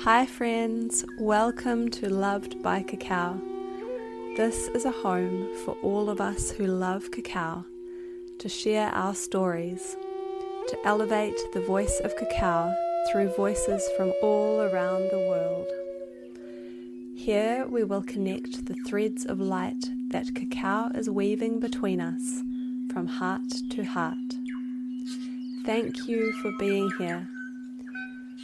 Hi friends, welcome to Loved by Cacao. This is a home for all of us who love cacao, to share our stories, to elevate the voice of cacao through voices from all around the world. Here we will connect the threads of light that cacao is weaving between us, from heart to heart. Thank you for being here.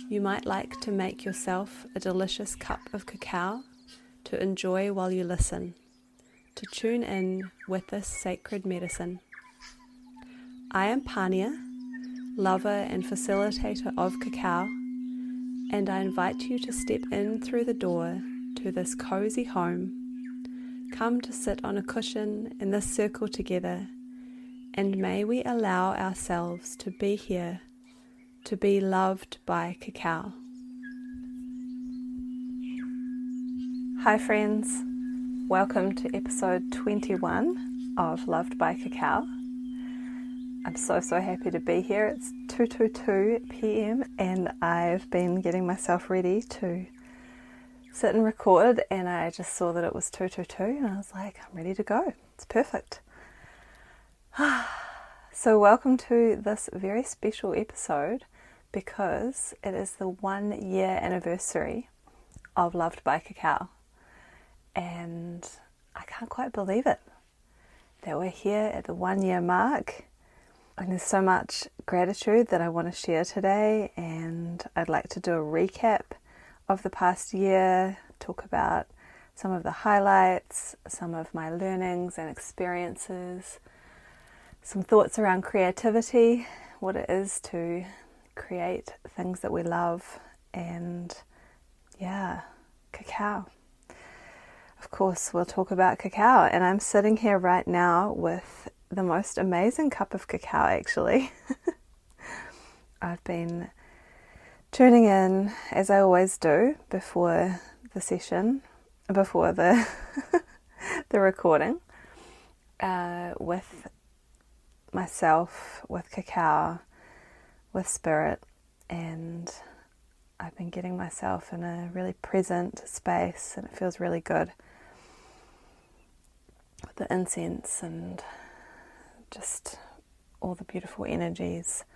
You might like to make yourself a delicious cup of cacao to enjoy while you listen, to tune in with this sacred medicine. I am Pania, lover and facilitator of cacao, and I invite you to step in through the door to this cozy home. Come to sit on a cushion in this circle together, and may we allow ourselves to be here, to be loved by cacao. Hi friends, welcome to episode 21 of Loved by Cacao. I'm so happy to be here. It's 2:22 p.m. and I've been getting myself ready to sit and record, and I just saw that it was 2:22 and I was like, I'm ready to go. It's perfect. So welcome to this very special episode, because it is the 1 year anniversary of Loved by Cacao, and I can't quite believe it that we're here at the 1 year mark, and there's so much gratitude that I want to share today, and I'd like to do a recap of the past year, talk about some of the highlights, some of my learnings and experiences, some thoughts around creativity, what it is to create things that we love, and cacao. Of course, we'll talk about cacao, and I'm sitting here right now with the most amazing cup of cacao, actually. I've been tuning in, as I always do, before the session, before the the recording, with myself, with cacao, with spirit, and I've been getting myself in a really present space, and it feels really good with the incense and just all the beautiful energies,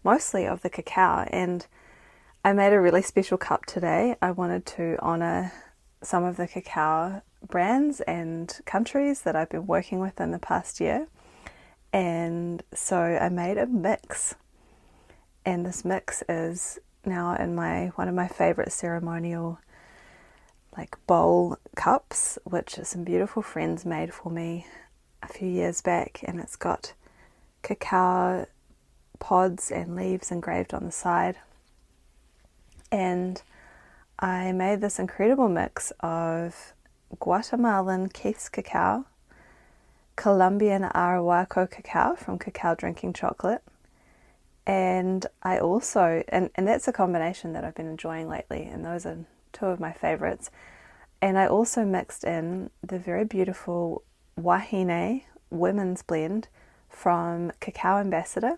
mostly of the cacao. And I made a really special cup today. I wanted to honor some of the cacao brands and countries that I've been working with in the past year, and so I made a mix. And this mix is now in one of my favorite ceremonial bowl cups, which some beautiful friends made for me a few years back, and it's got cacao pods and leaves engraved on the side. And I made this incredible mix of Guatemalan Keith's cacao, Colombian Arahuaco cacao from Cacao Drinking Chocolate, and I also, and that's a combination that I've been enjoying lately, and those are two of my favorites. And I also mixed in the very beautiful Wahine women's blend from Cacao Ambassador,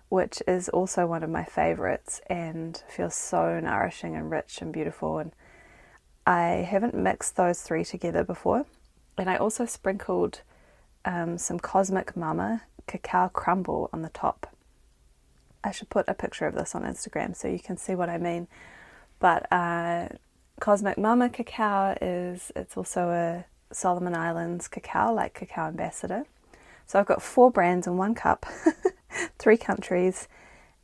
which is also one of my favorites and feels so nourishing and rich and beautiful. And I haven't mixed those three together before. And I also sprinkled some Cosmic Mama cacao crumble on the top. I should put a picture of this on Instagram so you can see what I mean. But Cosmic Mama cacao it's also a Solomon Islands cacao, like Cacao Ambassador. So I've got 4 brands in one cup, 3 countries,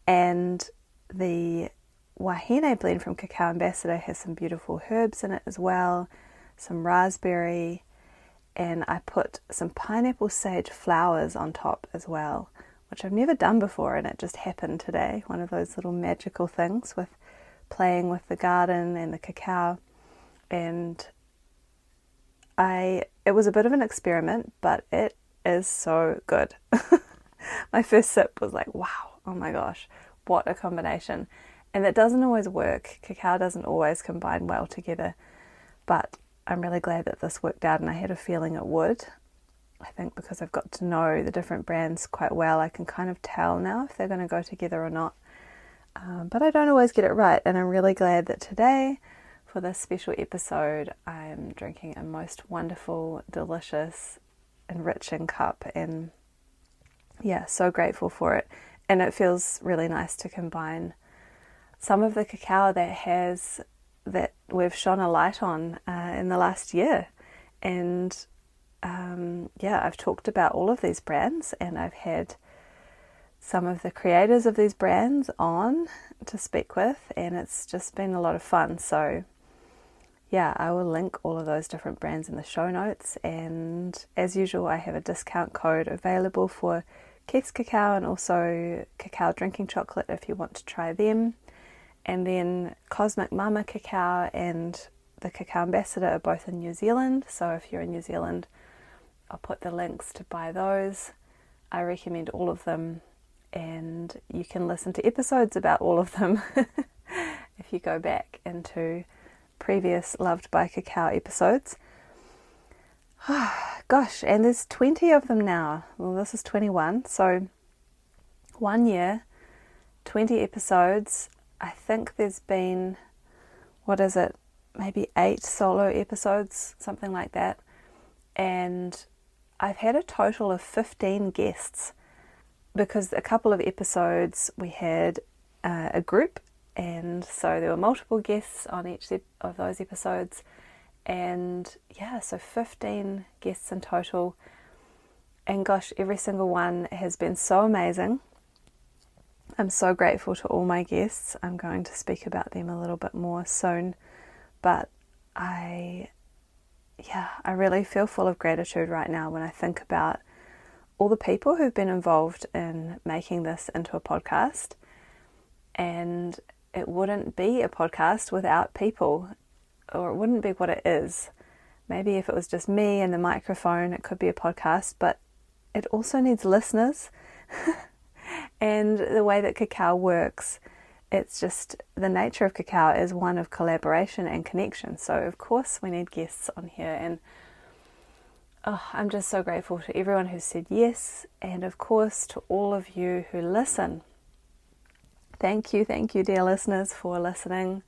and the Wahine blend from Cacao Ambassador has some beautiful herbs in it as well, some raspberry, and I put some pineapple sage flowers on top as well, which I've never done before, and it just happened today. One of those little magical things with playing with the garden and the cacao. And it was a bit of an experiment, but it is so good. My first sip was like, wow, oh my gosh, what a combination. And it doesn't always work. Cacao doesn't always combine well together, but I'm really glad that this worked out, and I had a feeling it would. I think because I've got to know the different brands quite well, I can kind of tell now if they're going to go together or not. but I don't always get it right, and I'm really glad that today, for this special episode, I'm drinking a most wonderful, delicious, enriching cup, and yeah, so grateful for it. And it feels really nice to combine some of the cacao that we've shone a light on in the last year. And I've talked about all of these brands, and I've had some of the creators of these brands on to speak with, and it's just been a lot of fun. So yeah, I will link all of those different brands in the show notes, and as usual I have a discount code available for Keith's Cacao and also Cacao Drinking Chocolate if you want to try them. And then Cosmic Mama Cacao and the Cacao Ambassador are both in New Zealand, so if you're in New Zealand, I'll put the links to buy those. I recommend all of them, and you can listen to episodes about all of them if you go back into previous Loved by Cacao episodes. Gosh, and there's 20 of them now. Well, this is 21, so 1 year, 20 episodes. I think there's been, maybe 8 solo episodes, something like that. And I've had a total of 15 guests, because a couple of episodes we had a group, and so there were multiple guests on each of those episodes. And yeah, so 15 guests in total. And gosh, every single one has been so amazing. I'm so grateful to all my guests. I'm going to speak about them a little bit more soon. But I really feel full of gratitude right now when I think about all the people who've been involved in making this into a podcast. And it wouldn't be a podcast without people, or it wouldn't be what it is. Maybe if it was just me and the microphone, it could be a podcast, but it also needs listeners. And the way that cacao works, it's just the nature of cacao is one of collaboration and connection. So of course we need guests on here, and I'm just so grateful to everyone who said yes, and of course to all of you who listen. Thank you, dear listeners, for listening,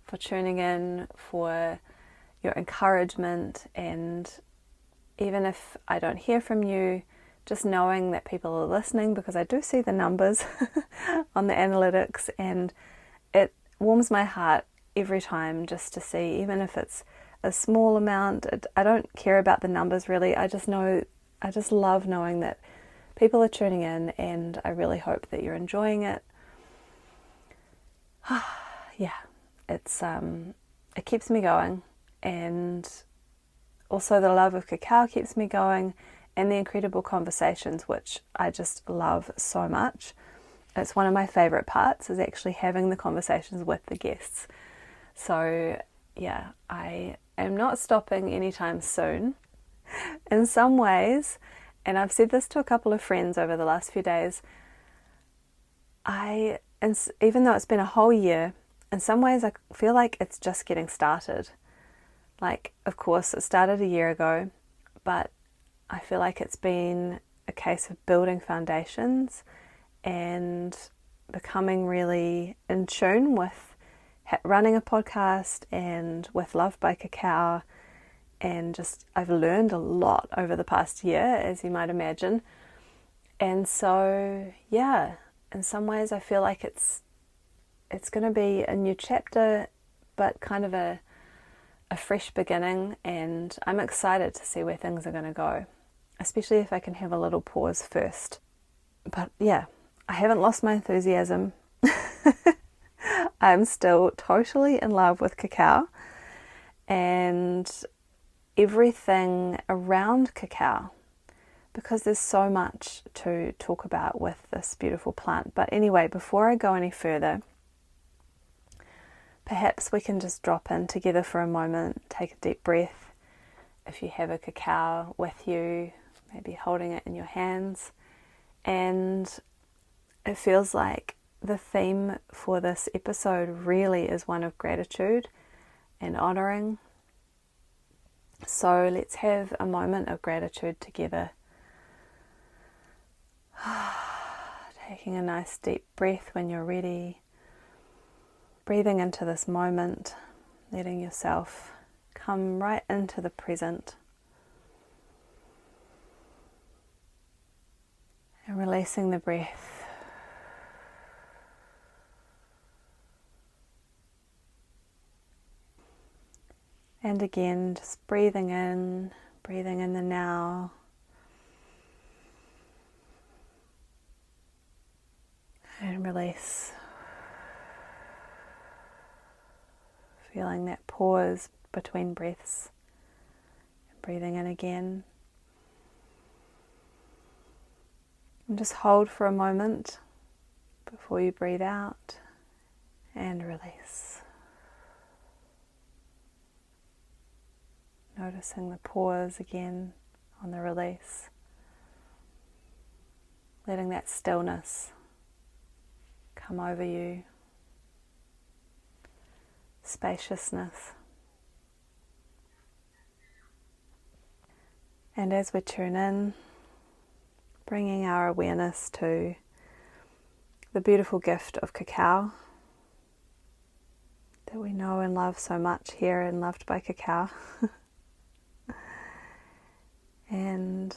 for tuning in, for your encouragement. And even if I don't hear from you, just knowing that people are listening, because I do see the numbers on the analytics, and it warms my heart every time just to see, even if it's a small amount. I don't care about the numbers really. I just love knowing that people are tuning in, and I really hope that you're enjoying it. Yeah, it keeps me going, and also the love of cacao keeps me going, and the incredible conversations, which I just love so much. It's one of my favourite parts, is actually having the conversations with the guests. So yeah, I am not stopping anytime soon. In some ways, and I've said this to a couple of friends over the last few days, even though it's been a whole year, in some ways I feel like it's just getting started. Like, of course, it started a year ago, but I feel like it's been a case of building foundations and becoming really in tune with running a podcast and with Loved by Cacao. And just, I've learned a lot over the past year, as you might imagine. And so, yeah, in some ways I feel like it's going to be a new chapter, but kind of a fresh beginning, and I'm excited to see where things are going to go, especially if I can have a little pause first. But yeah, I haven't lost my enthusiasm. I'm still totally in love with cacao and everything around cacao, because there's so much to talk about with this beautiful plant. But anyway, before I go any further, perhaps we can just drop in together for a moment, take a deep breath. If you have a cacao with you, maybe holding it in your hands. And it feels like the theme for this episode really is one of gratitude and honouring. So let's have a moment of gratitude together. Taking a nice deep breath when you're ready. breathing into this moment, letting yourself come right into the present and releasing the breath. And again, just breathing in the now. And release. Feeling that pause between breaths. And breathing in again. And just hold for a moment before you breathe out and release. Noticing the pause again on the release. Letting that stillness come over you. Spaciousness. And as we tune in, bringing our awareness to the beautiful gift of cacao that we know and love so much here in Loved by Cacao. And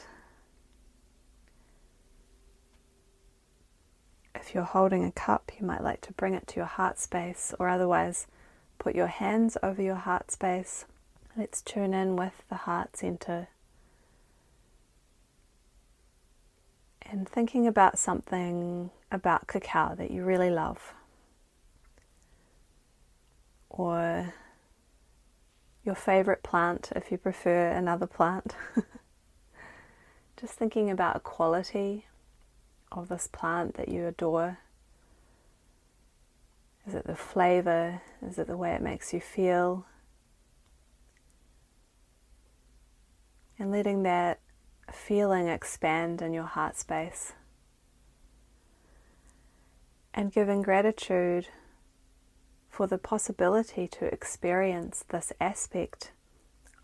if you're holding a cup, you might like to bring it to your heart space, or otherwise put your hands over your heart space. Let's tune in with the heart center and thinking about something about cacao that you really love, or your favorite plant if you prefer another plant. Just thinking about a quality of this plant that you adore. Is it the flavor? Is it the way it makes you feel? And letting that feeling expand in your heart space. And giving gratitude for the possibility to experience this aspect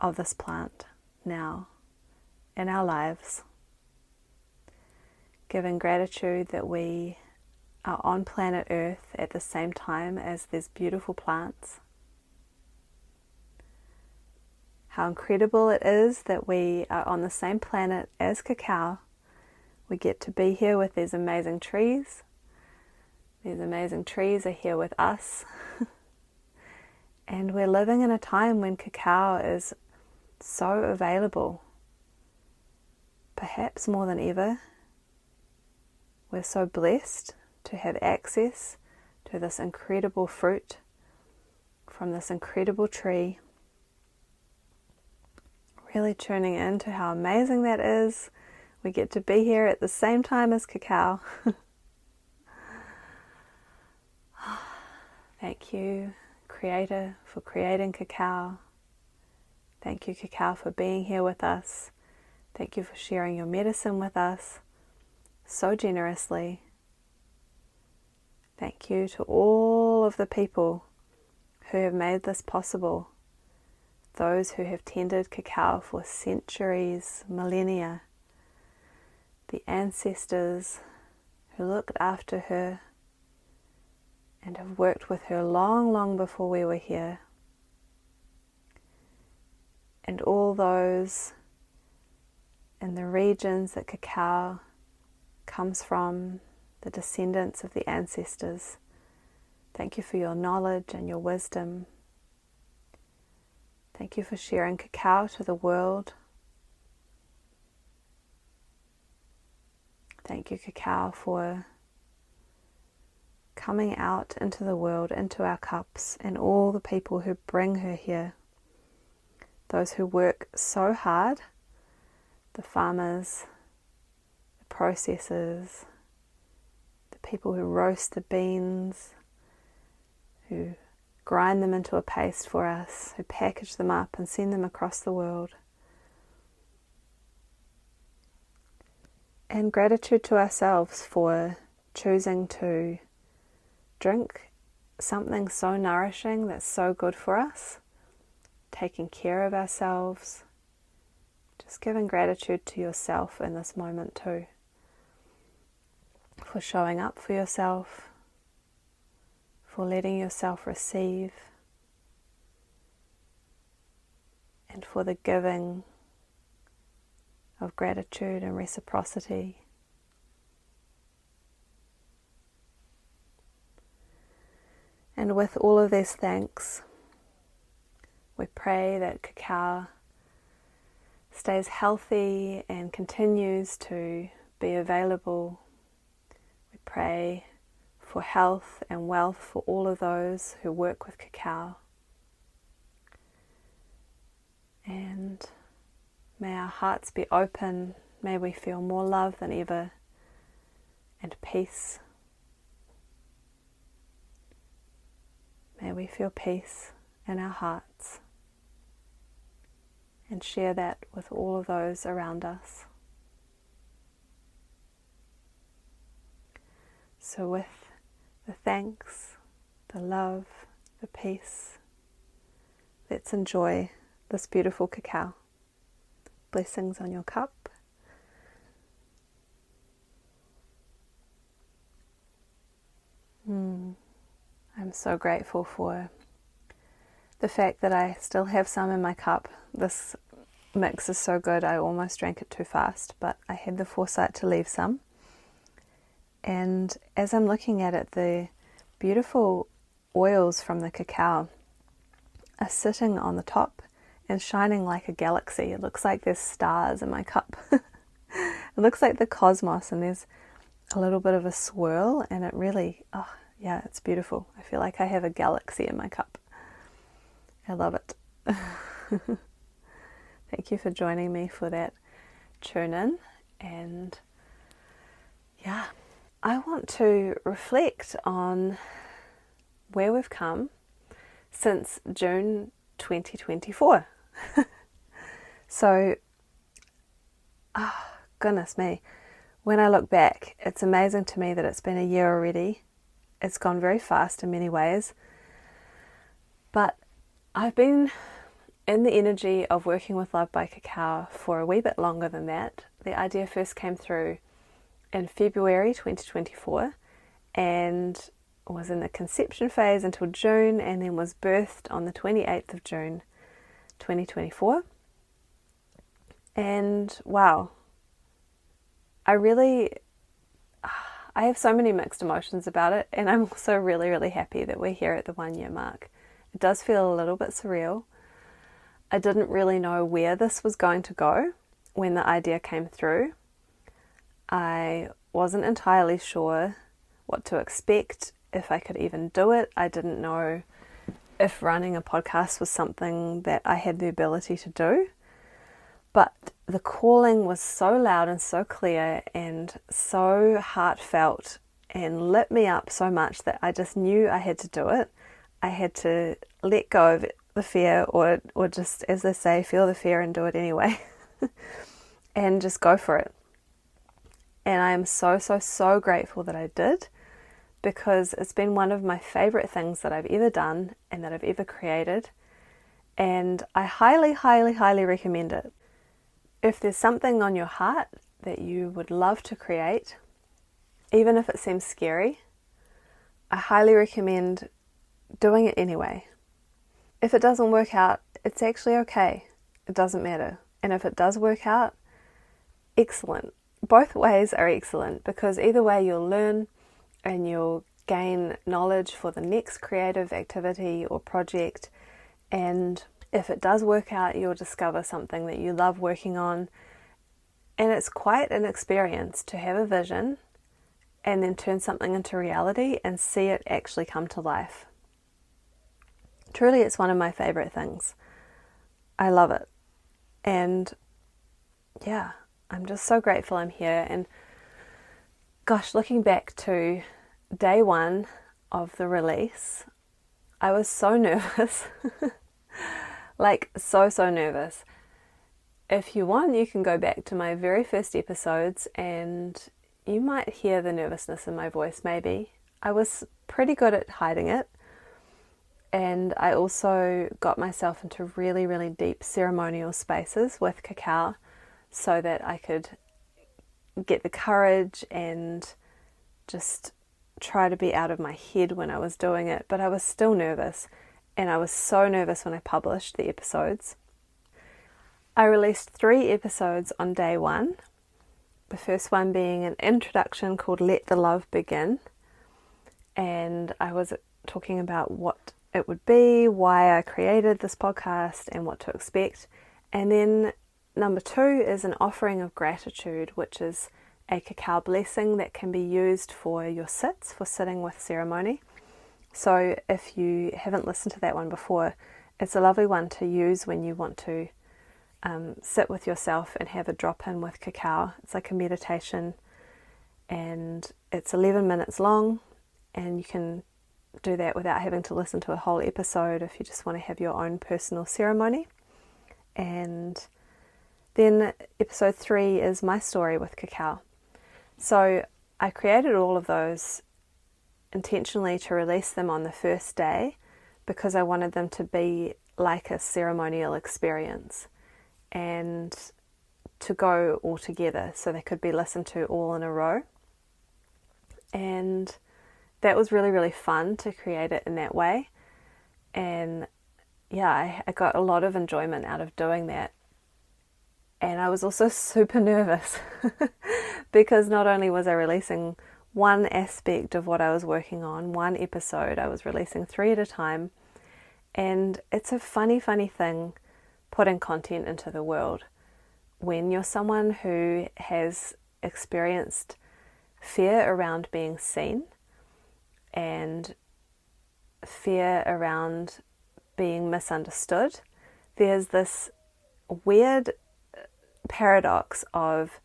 of this plant now in our lives. Giving gratitude that we are on planet Earth at the same time as these beautiful plants. How incredible it is that we are on the same planet as cacao. We get to be here with these amazing trees. These amazing trees are here with us. And we're living in a time when cacao is so available. Perhaps more than ever. We're so blessed to have access to this incredible fruit from this incredible tree. Really tuning into how amazing that is. We get to be here at the same time as cacao. Thank you, Creator, for creating cacao. Thank you, cacao, for being here with us. Thank you for sharing your medicine with us so generously. Thank you to all of the people who have made this possible. Those who have tended cacao for centuries, millennia. The ancestors who looked after her and have worked with her long, long before we were here. And all those in the regions that cacao comes from, the descendants of the ancestors. Thank you for your knowledge and your wisdom. Thank you for sharing cacao to the world. Thank you, cacao, for coming out into the world, into our cups, and all the people who bring her here. Those who work so hard, the farmers, the processors, the people who roast the beans, who grind them into a paste for us, who package them up and send them across the world. And gratitude to ourselves for choosing to drink something so nourishing that's so good for us, taking care of ourselves, just giving gratitude to yourself in this moment too, for showing up for yourself, for letting yourself receive, and for the giving of gratitude and reciprocity. And with all of these thanks, we pray that cacao stays healthy and continues to be available. We pray for health and wealth for all of those who work with cacao. And may our hearts be open, may we feel more love than ever, and peace. May we feel peace in our hearts and share that with all of those around us. So with the thanks, the love, the peace, let's enjoy this beautiful cacao. Blessings on your cup. I'm so grateful for the fact that I still have some in my cup. This mix is so good, I almost drank it too fast, but I had the foresight to leave some. And as I'm looking at it, the beautiful oils from the cacao are sitting on the top and shining like a galaxy. It looks like there's stars in my cup. It looks like the cosmos, and there's a little bit of a swirl, and it really, yeah, it's beautiful. I feel like I have a galaxy in my cup. I love it. Thank you for joining me for that tune in. And yeah, I want to reflect on where we've come since June 2024. So, goodness me, when I look back, it's amazing to me that it's been a year already. It's gone very fast in many ways, but I've been in the energy of working with Loved by Cacao for a wee bit longer than that. The idea first came through in February 2024 and was in the conception phase until June, and then was birthed on the 28th of June 2024. And wow, I have so many mixed emotions about it, and I'm also really, really happy that we're here at the 1 year mark. It does feel a little bit surreal. I didn't really know where this was going to go when the idea came through. I wasn't entirely sure what to expect, if I could even do it. I didn't know if running a podcast was something that I had the ability to do. But the calling was so loud and so clear and so heartfelt and lit me up so much that I just knew I had to do it. I had to let go of the fear, or just, as they say, feel the fear and do it anyway. And just go for it. And I am so, so, so grateful that I did, because it's been one of my favorite things that I've ever done and that I've ever created. And I highly, highly, highly recommend it. If there's something on your heart that you would love to create, even if it seems scary, I highly recommend doing it anyway. If it doesn't work out, it's actually okay. It doesn't matter. And if it does work out, excellent. Both ways are excellent, because either way you'll learn and you'll gain knowledge for the next creative activity or project. And if it does work out, you'll discover something that you love working on. And it's quite an experience to have a vision and then turn something into reality and see it actually come to life. Truly, it's one of my favorite things. I love it. And yeah, I'm just so grateful I'm here. And gosh, looking back to day one of the release, I was so nervous. Like so nervous. If you want, you can go back to my very first episodes and you might hear the nervousness in my voice maybe. I was pretty good at hiding it. And I also got myself into really, really deep ceremonial spaces with cacao so that I could get the courage and just try to be out of my head when I was doing it, but I was still nervous, and I was so nervous when I published the episodes. I released 3 episodes on day 1, the first one being an introduction called Let the Love Begin, and I was talking about what it would be, why I created this podcast, and what to expect. And then number 2 is an offering of gratitude, which is a cacao blessing that can be used for your sits, for sitting with ceremony. So if you haven't listened to that one before, it's a lovely one to use when you want to sit with yourself and have a drop in with cacao. It's like a meditation, and it's 11 minutes long, and you can do that without having to listen to a whole episode if you just want to have your own personal ceremony. And then episode 3 is my story with cacao. So I created all of those intentionally to release them on the first day because I wanted them to be like a ceremonial experience and to go all together so they could be listened to all in a row. And that was really, really fun to create it in that way. And yeah, I got a lot of enjoyment out of doing that. And I was also super nervous because not only was I releasing one aspect of what I was working on, one episode, I was releasing 3 at a time. And it's a funny thing putting content into the world when you're someone who has experienced fear around being seen and fear around being misunderstood. There's this weird paradox of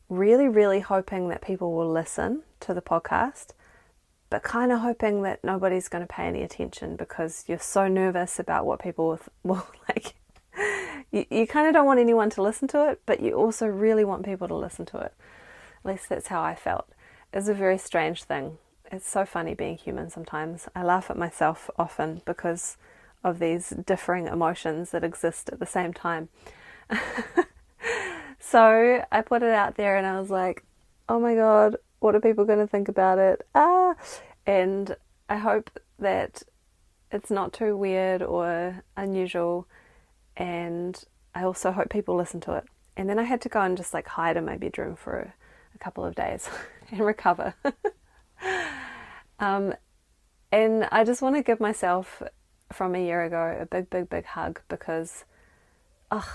really, really hoping that people will listen to the podcast, but kind of hoping that nobody's going to pay any attention because you're so nervous about what people will like. You kind of don't want anyone to listen to it, but you also really want people to listen to it. At least that's how I felt. It's a very strange thing. It's so funny being human sometimes. I laugh at myself often because of these differing emotions that exist at the same time. So I put it out there and I was like, oh my God, what are people going to think about it? And I hope that it's not too weird or unusual. And I also hope people listen to it. And then I had to go and just like hide in my bedroom for a couple of days and recover. And I just want to give myself from a year ago a big hug because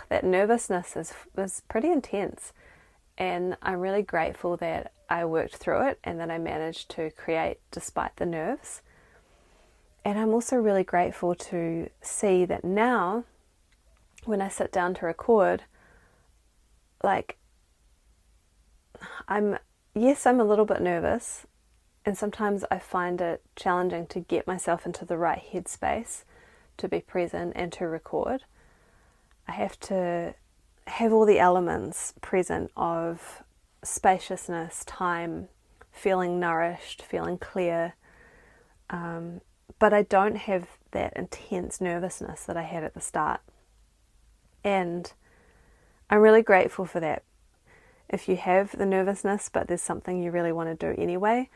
that nervousness was pretty intense. And I'm really grateful that I worked through it and that I managed to create despite the nerves. And I'm also really grateful to see that now when I sit down to record, like I'm a little bit nervous, and sometimes I find it challenging to get myself into the right headspace to be present and to record. I have to have all the elements present of spaciousness, time, feeling nourished, feeling clear, but I don't have that intense nervousness that I had at the start. And I'm really grateful for that. If you have the nervousness, but there's something you really want to do anyway,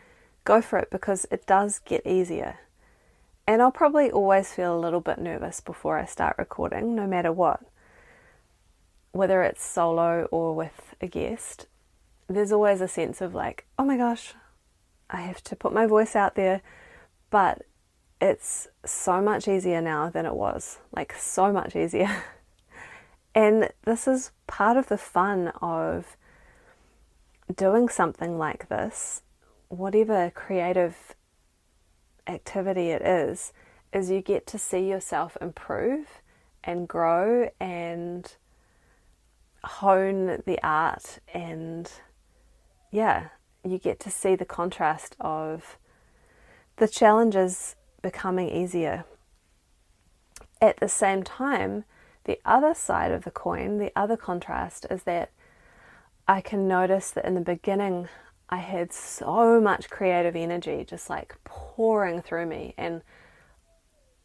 go for it because it does get easier. And I'll probably always feel a little bit nervous before I start recording, no matter what. Whether it's solo or with a guest, there's always a sense of like, oh my gosh, I have to put my voice out there. But it's so much easier now than it was, like so much easier. And this is part of the fun of doing something like this, whatever creative activity it is you get to see yourself improve and grow and hone the art, and you get to see the contrast of the challenges becoming easier. At the same time, the other side of the coin, the other contrast, is that I can notice that in the beginning I had so much creative energy just like pouring through me, and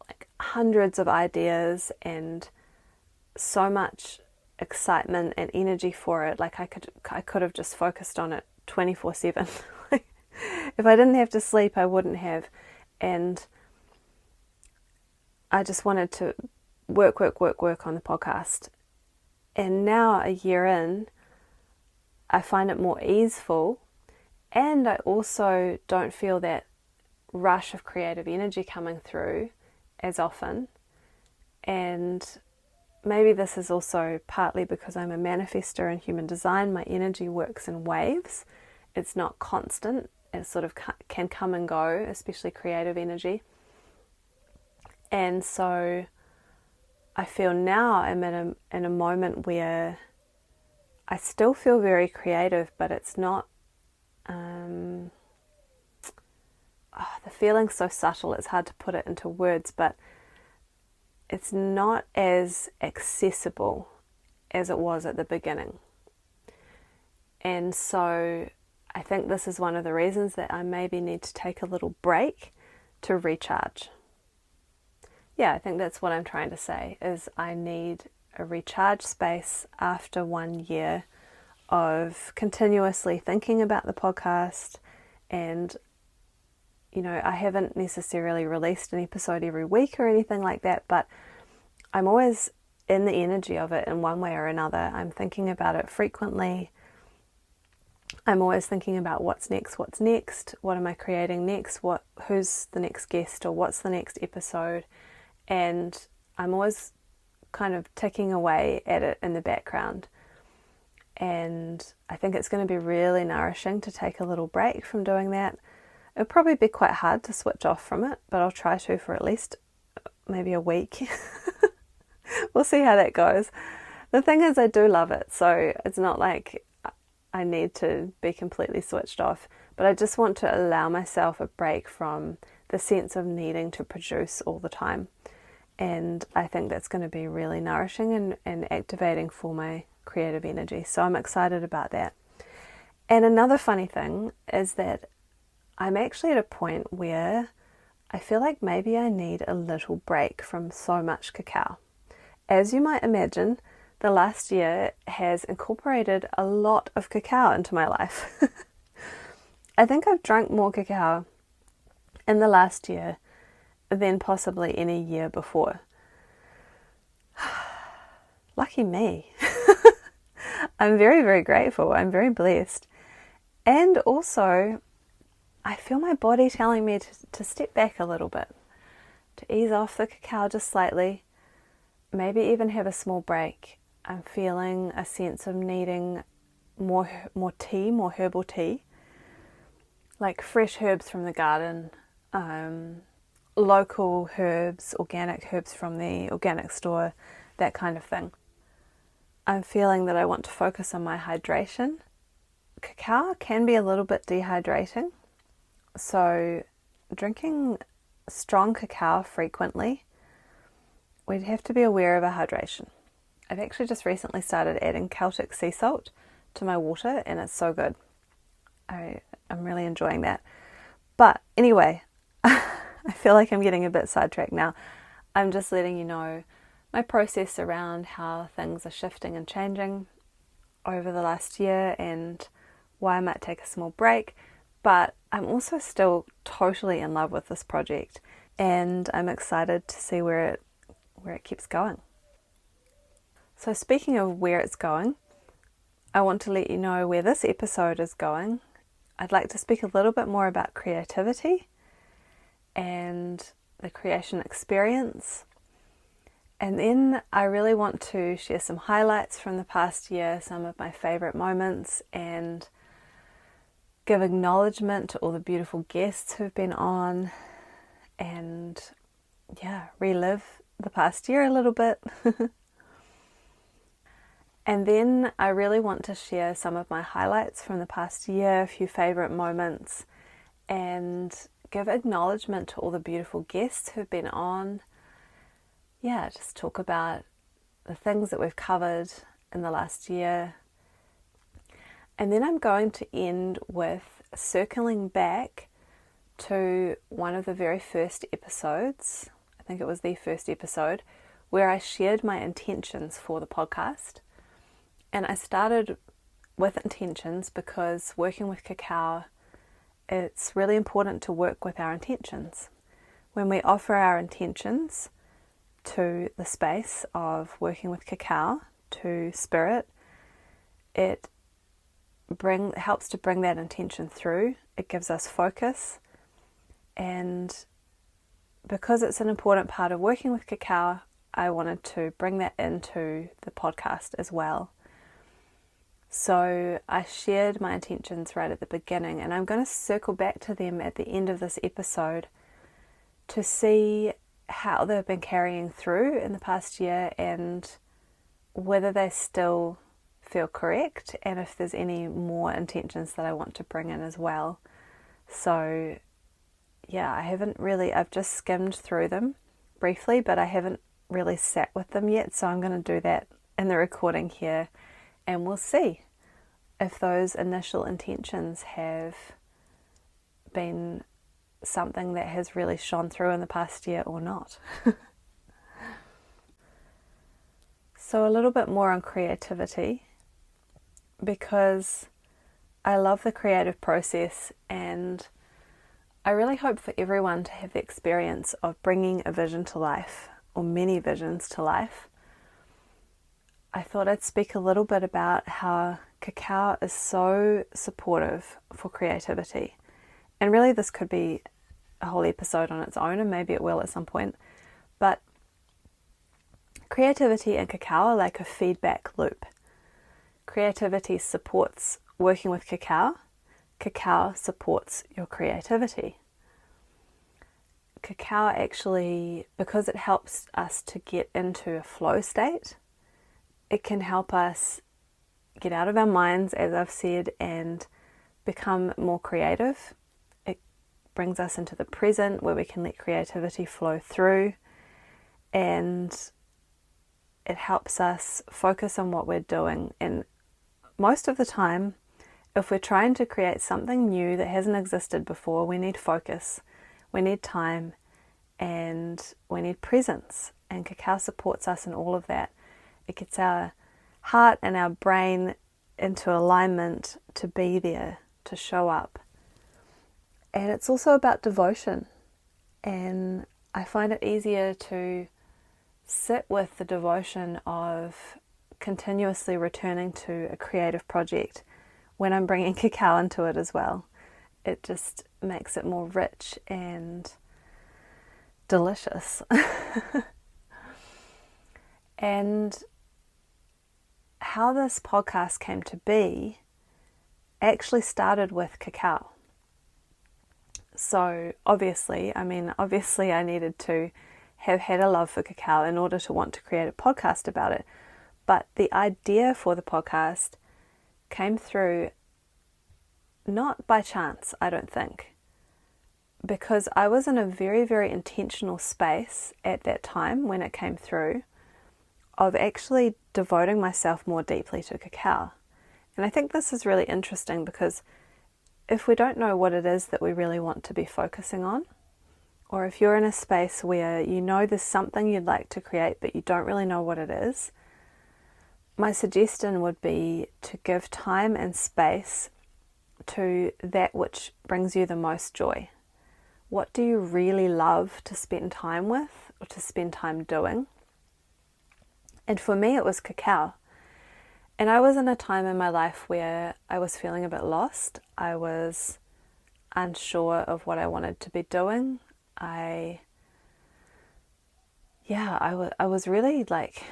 like hundreds of ideas and so much excitement and energy for it. Like I could have just focused on it 24/7. If I didn't have to sleep, I wouldn't have. And I just wanted to work on the podcast. And now, a year in, I find it more easeful, and I also don't feel that rush of creative energy coming through as often. And maybe this is also partly because I'm a manifestor in human design. My energy works in waves. It's not constant. It sort of can come and go, especially creative energy. And so I feel now I'm in a moment where I still feel very creative, but it's not, the feeling's so subtle, it's hard to put it into words, but it's not as accessible as it was at the beginning. And so I think this is one of the reasons that I maybe need to take a little break to recharge. Yeah, I think that's what I'm trying to say, is I need a recharge space after 1 year of continuously thinking about the podcast. And, I haven't necessarily released an episode every week or anything like that, but I'm always in the energy of it in one way or another. I'm thinking about it frequently. I'm always thinking about what's next, what am I creating next, who's the next guest, or what's the next episode. And I'm always kind of ticking away at it in the background. And I think it's going to be really nourishing to take a little break from doing that. It'll probably be quite hard to switch off from it, but I'll try to for at least maybe a week. We'll see how that goes. The thing is, I do love it, so it's not like I need to be completely switched off, but I just want to allow myself a break from the sense of needing to produce all the time. And I think that's going to be really nourishing and activating for my creative energy. So I'm excited about that. And another funny thing is that I'm actually at a point where I feel like maybe I need a little break from so much cacao. As you might imagine, the last year has incorporated a lot of cacao into my life. I think I've drunk more cacao in the last year than possibly any year before. Lucky me. I'm very, very grateful. I'm very blessed. And also, I feel my body telling me to step back a little bit, to ease off the cacao just slightly, maybe even have a small break. I'm feeling a sense of needing more tea, more herbal tea, like fresh herbs from the garden, local herbs, organic herbs from the organic store, that kind of thing. I'm feeling that I want to focus on my hydration. Cacao can be a little bit dehydrating, so drinking strong cacao frequently, we'd have to be aware of our hydration. I've actually just recently started adding Celtic sea salt to my water, and it's so good. I'm really enjoying that. But anyway, I feel like I'm getting a bit sidetracked now. I'm just letting you know my process around how things are shifting and changing over the last year and why I might take a small break. But I'm also still totally in love with this project, and I'm excited to see where it keeps going. So speaking of where it's going, I want to let you know where this episode is going. I'd like to speak a little bit more about creativity and the creation experience. And then I really want to share some highlights from the past year, some of my favourite moments, and give acknowledgement to all the beautiful guests who've been on, and relive the past year a little bit. And then I really want to share some of my highlights from the past year, a few favourite moments, and give acknowledgement to all the beautiful guests who've been on. Just talk about the things that we've covered in the last year. And then I'm going to end with circling back to one of the very first episodes. I think it was the first episode where I shared my intentions for the podcast. And I started with intentions because working with cacao it's really important to work with our intentions. When we offer our intentions to the space of working with cacao, to spirit, it helps to bring that intention through. It gives us focus, and because it's an important part of working with cacao, I wanted to bring that into the podcast as well. So I shared my intentions right at the beginning, and I'm going to circle back to them at the end of this episode to see how they've been carrying through in the past year and whether they still feel correct, and if there's any more intentions that I want to bring in as well. So yeah, I've just skimmed through them briefly, but I haven't really sat with them yet, so I'm going to do that in the recording here, and we'll see if those initial intentions have been something that has really shone through in the past year or not. So a little bit more on creativity, because I love the creative process, and I really hope for everyone to have the experience of bringing a vision to life, or many visions to life. I thought I'd speak a little bit about how cacao is so supportive for creativity. And really this could be a whole episode on its own, and maybe it will at some point. But creativity and cacao are like a feedback loop. Creativity supports working with cacao. Cacao supports your creativity. Cacao actually, because it helps us to get into a flow state, it can help us get out of our minds, as I've said, and become more creative. It brings us into the present where we can let creativity flow through, and it helps us focus on what we're doing. And most of the time, if we're trying to create something new that hasn't existed before, we need focus, we need time, and we need presence. And cacao supports us in all of that. It gets our heart and our brain into alignment to be there, to show up. And it's also about devotion. And I find it easier to sit with the devotion of continuously returning to a creative project when I'm bringing cacao into it as well. It just makes it more rich and delicious. And how this podcast came to be actually started with cacao. So obviously I needed to have had a love for cacao in order to want to create a podcast about it. But the idea for the podcast came through not by chance, I don't think, because I was in a very, very intentional space at that time when it came through of actually devoting myself more deeply to cacao. And I think this is really interesting, because if we don't know what it is that we really want to be focusing on, or if you're in a space where you know there's something you'd like to create but you don't really know what it is, my suggestion would be to give time and space to that which brings you the most joy. What do you really love to spend time with, or to spend time doing? And for me, it was cacao. And I was in a time in my life where I was feeling a bit lost. I was unsure of what I wanted to be doing. I was really like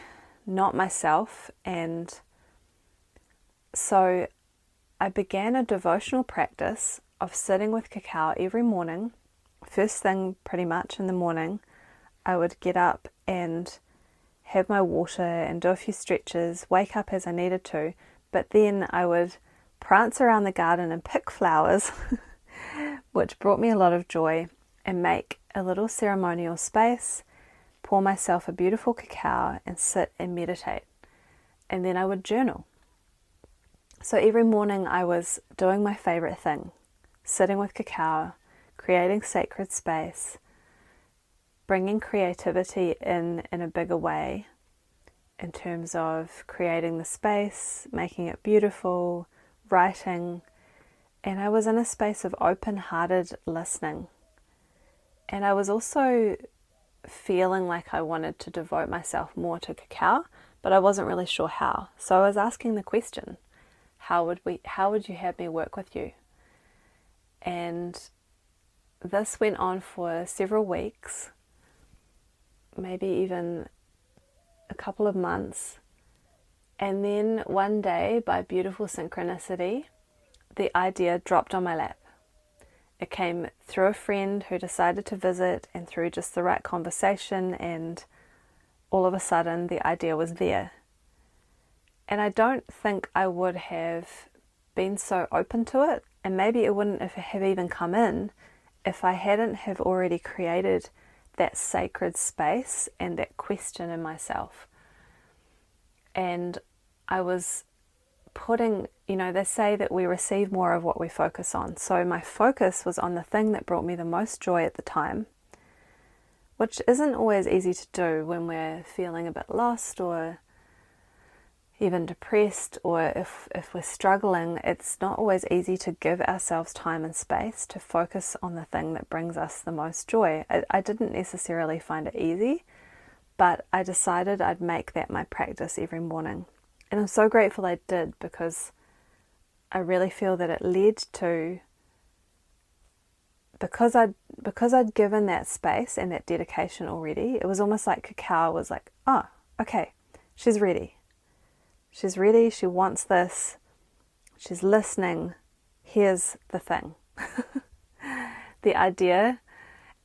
not myself. And so I began a devotional practice of sitting with cacao every morning. First thing pretty much in the morning, I would get up and have my water and do a few stretches, wake up as I needed to, but then I would prance around the garden and pick flowers, which brought me a lot of joy, and make a little ceremonial space, pour myself a beautiful cacao and sit and meditate. And then I would journal. So every morning I was doing my favorite thing, sitting with cacao, creating sacred space, bringing creativity in a bigger way in terms of creating the space, making it beautiful, writing, And I was in a space of open-hearted listening. And I was also feeling like I wanted to devote myself more to cacao, but I wasn't really sure how. So I was asking the question, how would you have me work with you? And this went on for several weeks, maybe even a couple of months. And then one day, by beautiful synchronicity, the idea dropped on my lap. It came through a friend who decided to visit, and through just the right conversation, and all of a sudden the idea was there. And I don't think I would have been so open to it, and maybe it wouldn't have even come in if I hadn't have already created that sacred space and that question in myself. And I was putting, they say that we receive more of what we focus on. So my focus was on the thing that brought me the most joy at the time, which isn't always easy to do when we're feeling a bit lost or even depressed, or if we're struggling. It's not always easy to give ourselves time and space to focus on the thing that brings us the most joy. I didn't necessarily find it easy, but I decided I'd make that my practice every morning. And I'm so grateful I did, because I really feel that it led to, because I'd given that space and that dedication already, it was almost like cacao was like, oh, okay, she's ready. She's ready, she wants this, she's listening, here's the thing. The idea,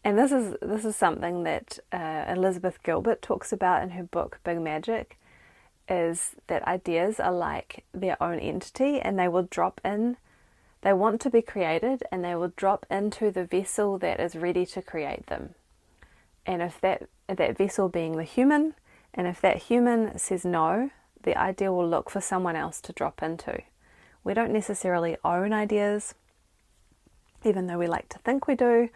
and this is something that Elizabeth Gilbert talks about in her book Big Magic, is that ideas are like their own entity, and they will drop in. They want to be created, and they will drop into the vessel that is ready to create them. And if that vessel being the human, and if that human says no, the idea will look for someone else to drop into. We don't necessarily own ideas, even though we like to think we do.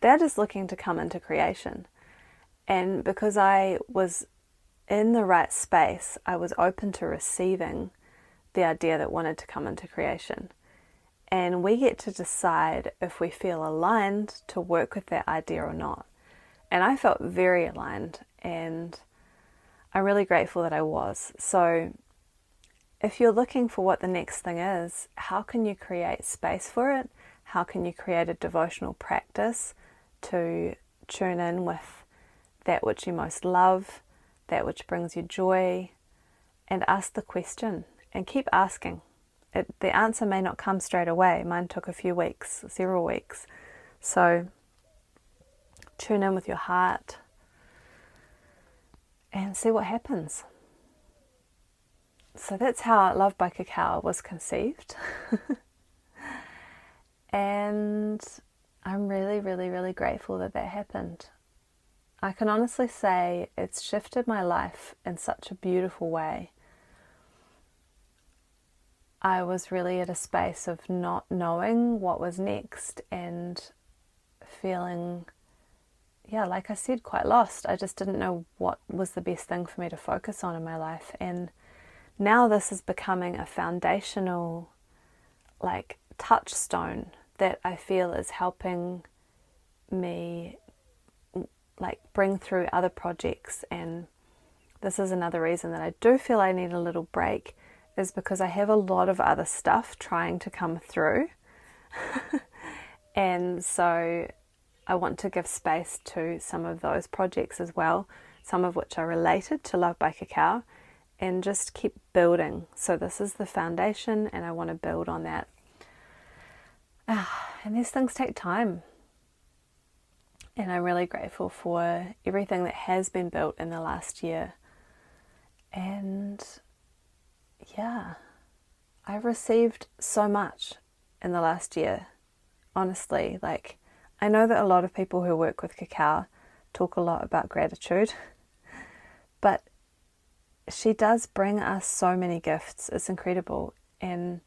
They're just looking to come into creation. And because I was in the right space, I was open to receiving the idea that wanted to come into creation. And we get to decide if we feel aligned to work with that idea or not. And I felt very aligned, and I'm really grateful that I was. So if you're looking for what the next thing is, how can you create space for it? How can you create a devotional practice to tune in with that which you most love, that which brings you joy, and ask the question and keep asking. The answer may not come straight away. Mine took a few weeks, several weeks. So tune in with your heart and see what happens. So that's how Loved by Cacao was conceived. And I'm really, really, really grateful that happened. I can honestly say it's shifted my life in such a beautiful way. I was really at a space of not knowing what was next and feeling, like I said, quite lost. I just didn't know what was the best thing for me to focus on in my life. And now this is becoming a foundational, touchstone that I feel is helping me bring through other projects. And this is another reason that I do feel I need a little break, is because I have a lot of other stuff trying to come through. And so I want to give space to some of those projects as well, some of which are related to Loved by Cacao, and just keep building. So this is the foundation, and I want to build on that. And these things take time. And I'm really grateful for everything that has been built in the last year. And I've received so much in the last year. Honestly, I know that a lot of people who work with cacao talk a lot about gratitude, but she does bring us so many gifts. It's incredible. And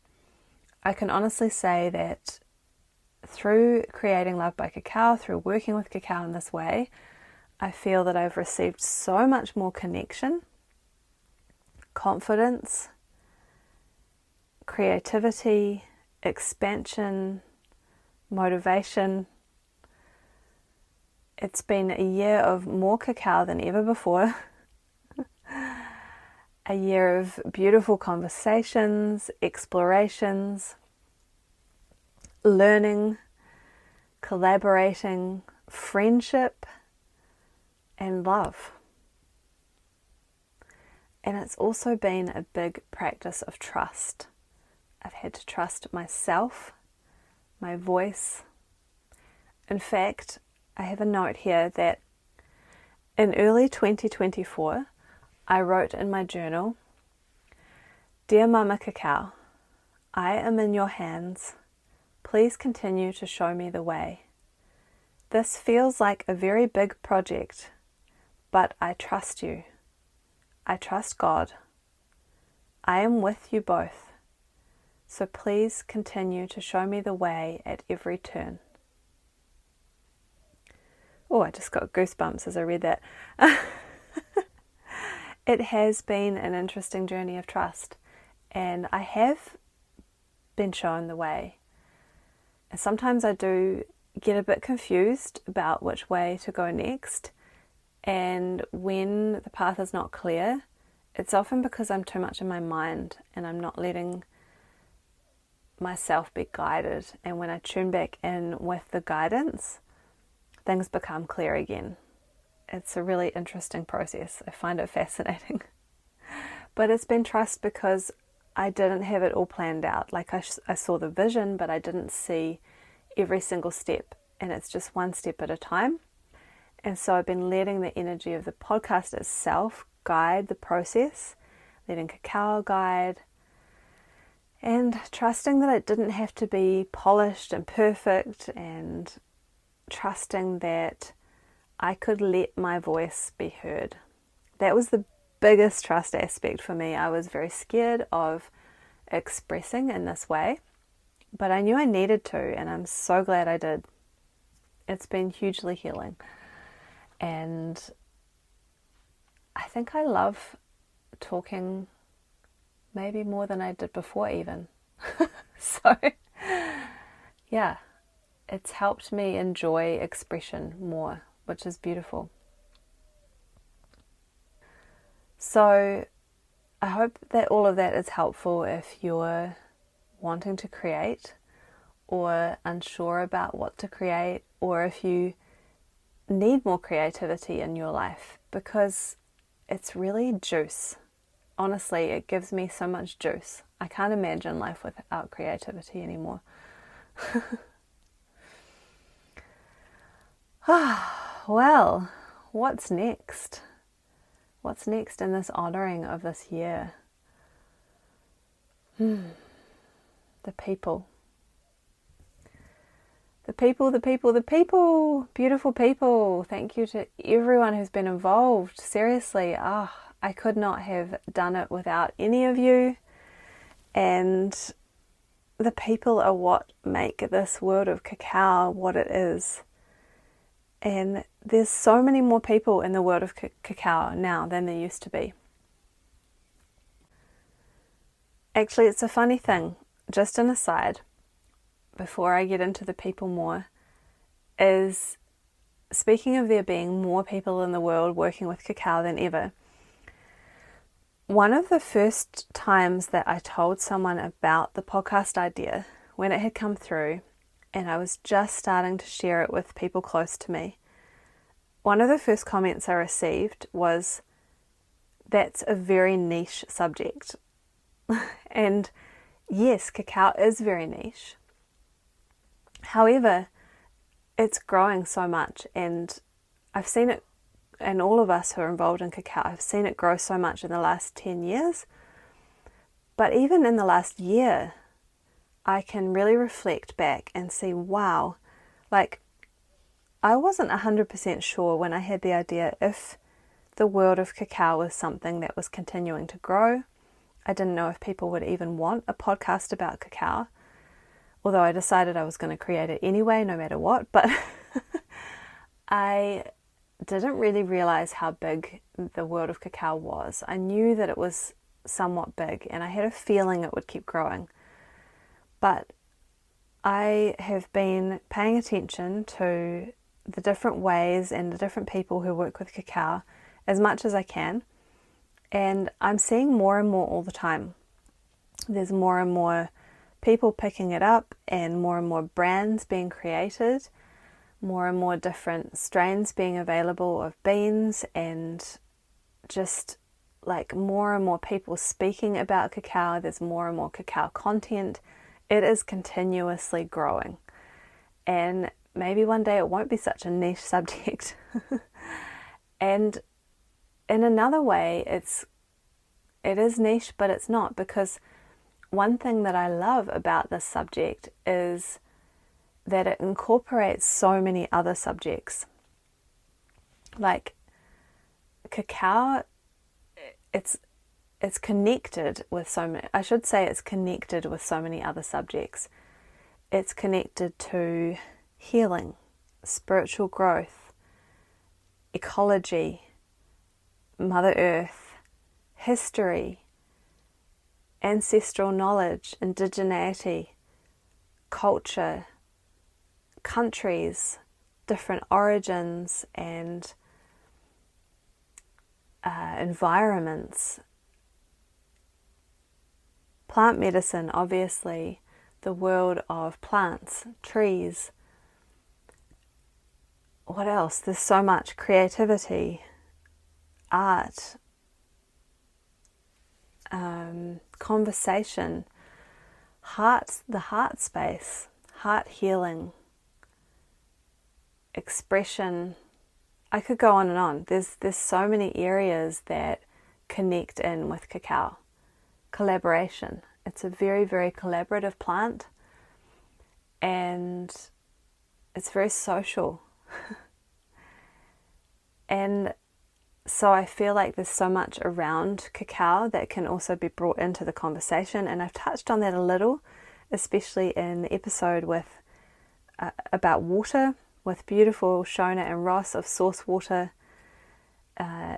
I can honestly say that through creating Loved by Cacao, through working with cacao in this way, I feel that I've received so much more connection, confidence, creativity, expansion, motivation. It's been a year of more cacao than ever before. A year of beautiful conversations, explorations, learning, collaborating, friendship, and love. And it's also been a big practice of trust. I've had to trust myself, my voice. In fact, I have a note here that in early 2024, I wrote in my journal, "Dear Mama Cacao, I am in your hands. Please continue to show me the way. This feels like a very big project, but I trust you. I trust God. I am with you both. So please continue to show me the way at every turn." Oh, I just got goosebumps as I read that. It has been an interesting journey of trust, and I have been shown the way. And sometimes I do get a bit confused about which way to go next, and when the path is not clear, it's often because I'm too much in my mind and I'm not letting myself be guided. And when I tune back in with the guidance, things become clear again. It's a really interesting process. I find it fascinating. But it's been trust because I didn't have it all planned out. Like I saw the vision, but I didn't see every single step. And it's just one step at a time. And so I've been letting the energy of the podcast itself guide the process, letting cacao guide, and trusting that it didn't have to be polished and perfect, and trusting that I could let my voice be heard. That was the biggest trust aspect for me. I was very scared of expressing in this way, but I knew I needed to, and I'm so glad I did. It's been hugely healing. And I think I love talking maybe more than I did before even. So, yeah, it's helped me enjoy expression more, which is beautiful. So I hope that all of that is helpful if you're wanting to create or unsure about what to create, or if you need more creativity in your life, because it's really juice. Honestly, it gives me so much juice. I can't imagine life without creativity anymore. Well, what's next? What's next in this honouring of this year? The people. The people. Beautiful people. Thank you to everyone who's been involved. Seriously, I could not have done it without any of you. And the people are what make this world of cacao what it is. And there's so many more people in the world of cacao now than there used to be. Actually, it's a funny thing, just an aside, before I get into the people more, is speaking of there being more people in the world working with cacao than ever, one of the first times that I told someone about the podcast idea, when it had come through, and I was just starting to share it with people close to me, one of the first comments I received was, "That's a very niche subject." And yes, cacao is very niche. However, it's growing so much, and I've seen it, and all of us who are involved in cacao have seen it grow so much in the last 10 years. But even in the last year, I can really reflect back and see, wow, like I wasn't 100% sure when I had the idea if the world of cacao was something that was continuing to grow. I didn't know if people would even want a podcast about cacao, although I decided I was going to create it anyway, no matter what. But I didn't really realize how big the world of cacao was. I knew that it was somewhat big, and I had a feeling it would keep growing. But I have been paying attention to the different ways and the different people who work with cacao as much as I can, and I'm seeing more and more all the time. There's more and more people picking it up and more brands being created, more and more different strains being available of beans, and just like more and more people speaking about cacao. There's more and more cacao content. It is continuously growing, and maybe one day it won't be such a niche subject. And in another way, it is niche, but it's not, because one thing that I love about this subject is that it incorporates so many other subjects. Like cacao, it's connected with so many, I should say it's connected with so many other subjects. It's connected to healing, spiritual growth, ecology, Mother Earth, history, ancestral knowledge, indigeneity, culture, countries, different origins, and environments, plant medicine, obviously, the world of plants, trees. What else? There's so much creativity, art, conversation, the heart space, heart healing, expression. I could go on and on. There's so many areas that connect in with cacao. Collaboration. It's a very, very collaborative plant, and it's very social. And so I feel like there's so much around cacao that can also be brought into the conversation, and I've touched on that a little, especially in the episode with about water, with beautiful Shona and Ross of Source Water.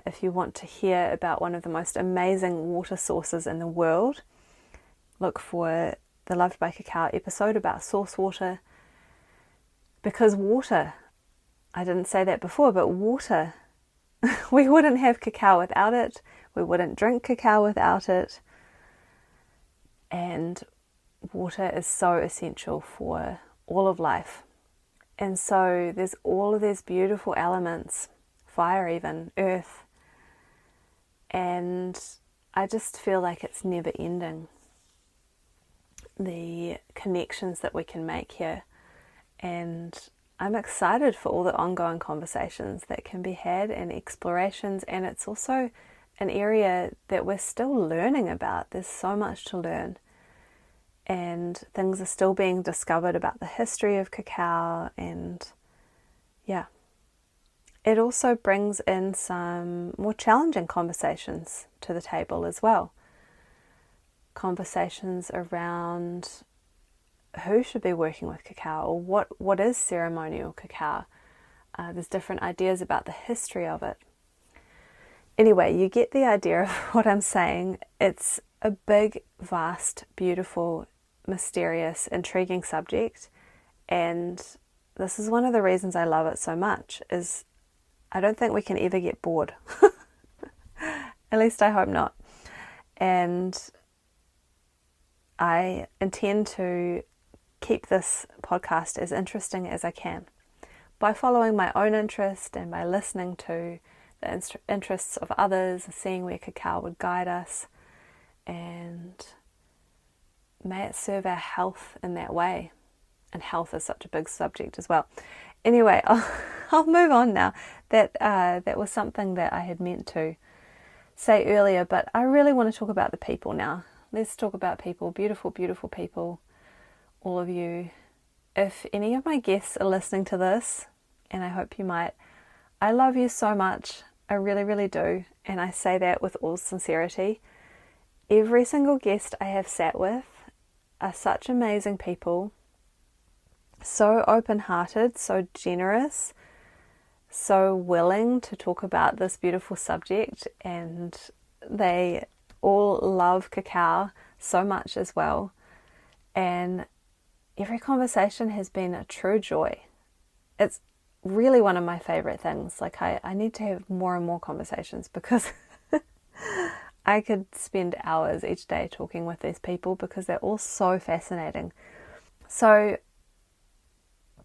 If you want to hear about one of the most amazing water sources in the world, look for the Loved by Cacao episode about source water. Because water, I didn't say that before, but water, we wouldn't have cacao without it. We wouldn't drink cacao without it. And water is so essential for all of life. And so there's all of these beautiful elements, fire even, earth. And I just feel like it's never ending, the connections that we can make here. And I'm excited for all the ongoing conversations that can be had and explorations. And it's also an area that we're still learning about. There's so much to learn. And things are still being discovered about the history of cacao. And yeah, it also brings in some more challenging conversations to the table as well. Conversations around who should be working with cacao, or what is ceremonial cacao. There's different ideas about the history of it. Anyway, you get the idea of what I'm saying. It's a big, vast, beautiful, mysterious, intriguing subject, and this is one of the reasons I love it so much, is I don't think we can ever get bored. At least I hope not. And I intend to keep this podcast as interesting as I can by following my own interest and by listening to the interests of others, seeing where cacao would guide us, and may it serve our health in that way. And health is such a big subject as well. Anyway, I'll move on now. That was something that I had meant to say earlier, but I really want to talk about the people now. Let's talk about people, beautiful, beautiful people, all of you. If any of my guests are listening to this, and I hope you might, I love you so much. I really, really do. And I say that with all sincerity. Every single guest I have sat with are such amazing people, so open-hearted, so generous, so willing to talk about this beautiful subject, and they all love cacao so much as well. And every conversation has been a true joy. It's really one of my favorite things. Like I need to have more and more conversations because I could spend hours each day talking with these people because they're all so fascinating. So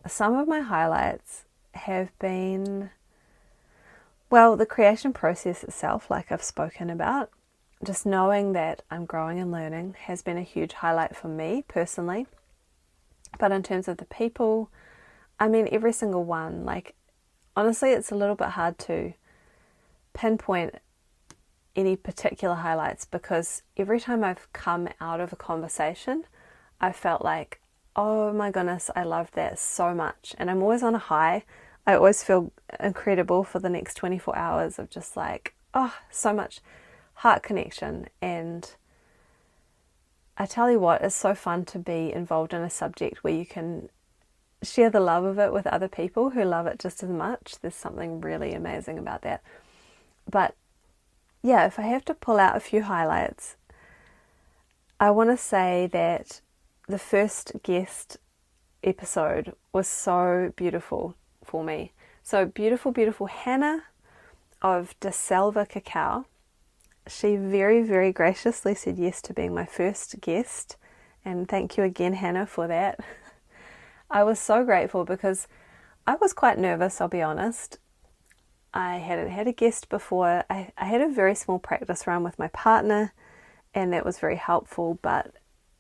some of my highlights have been, well, the creation process itself, like I've spoken about. Just knowing that I'm growing and learning has been a huge highlight for me personally. But in terms of the people, I mean, every single one, like, honestly, it's a little bit hard to pinpoint any particular highlights because every time I've come out of a conversation, I felt like, oh my goodness, I loved that so much. And I'm always on a high. I always feel incredible for the next 24 hours of just like, oh, so much heart connection. And I tell you what, it's so fun to be involved in a subject where you can share the love of it with other people who love it just as much. There's something really amazing about that. But yeah, if I have to pull out a few highlights, I want to say that the first guest episode was so beautiful for me. So beautiful, beautiful Hannah of De Selva Cacao. She very, very graciously said yes to being my first guest. And thank you again, Hannah, for that. I was so grateful because I was quite nervous, I'll be honest. I hadn't had a guest before. I had a very small practice run with my partner and that was very helpful, but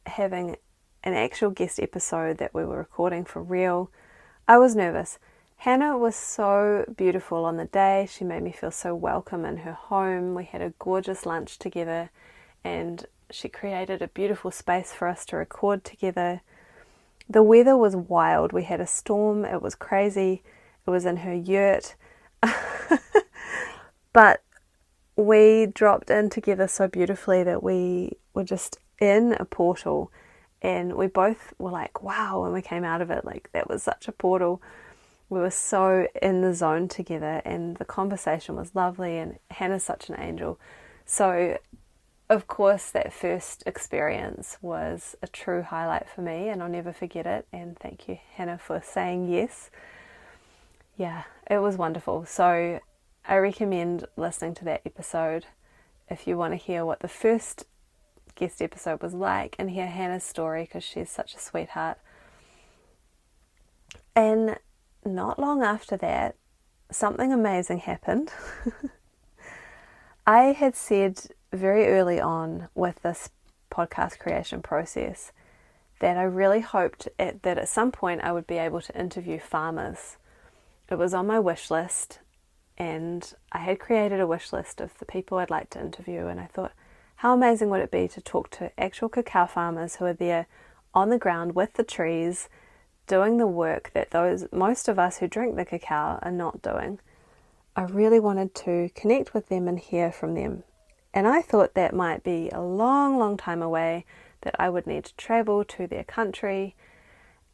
having an actual guest episode that we were recording for real, I was nervous. Hannah was so beautiful on the day. She made me feel so welcome in her home. We had a gorgeous lunch together and she created a beautiful space for us to record together. The weather was wild. We had a storm. It was crazy. It was in her yurt. But we dropped in together so beautifully that we were just in a portal and we both were like, wow, when we came out of it, like that was such a portal. We were so in the zone together and the conversation was lovely and Hannah's such an angel. So of course that first experience was a true highlight for me and I'll never forget it. And thank you, Hannah, for saying yes. Yeah, it was wonderful. So I recommend listening to that episode if you want to hear what the first guest episode was like and hear Hannah's story because she's such a sweetheart. And not long after that, something amazing happened. I had said very early on with this podcast creation process that I really hoped that at some point I would be able to interview farmers. It was on my wish list and I had created a wish list of the people I'd like to interview, and I thought, how amazing would it be to talk to actual cacao farmers who are there on the ground with the trees doing the work that most of us who drink the cacao are not doing. I really wanted to connect with them and hear from them. And I thought that might be a long, long time away, that I would need to travel to their country.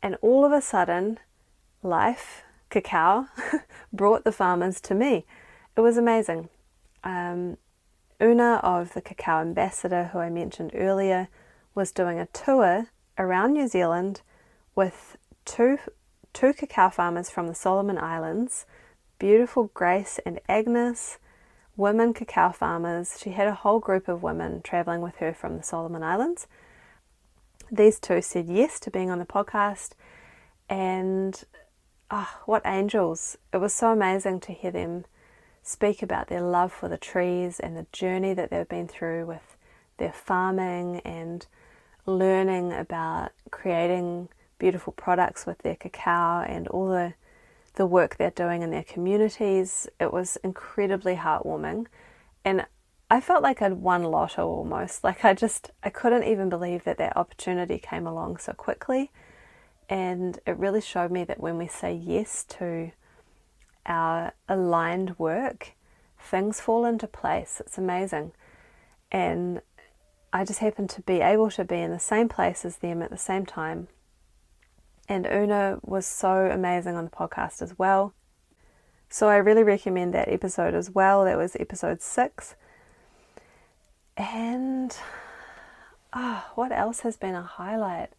And all of a sudden, life, cacao, brought the farmers to me. It was amazing. Una of the Cacao Ambassador, who I mentioned earlier, was doing a tour around New Zealand with two cacao farmers from the Solomon Islands, beautiful Grace and Agnes, women cacao farmers. She had a whole group of women traveling with her from the Solomon Islands. These two said yes to being on the podcast, and what angels. It was so amazing to hear them speak about their love for the trees and the journey that they've been through with their farming and learning about creating beautiful products with their cacao and all the work they're doing in their communities. It was incredibly heartwarming, and I felt like I'd won lotto almost. Like I couldn't even believe that opportunity came along so quickly, and it really showed me that when we say yes to our aligned work, things fall into place. It's amazing. And I just happened to be able to be in the same place as them at the same time. And Una was so amazing on the podcast as well. So I really recommend that episode as well. That was episode 6. And what else has been a highlight?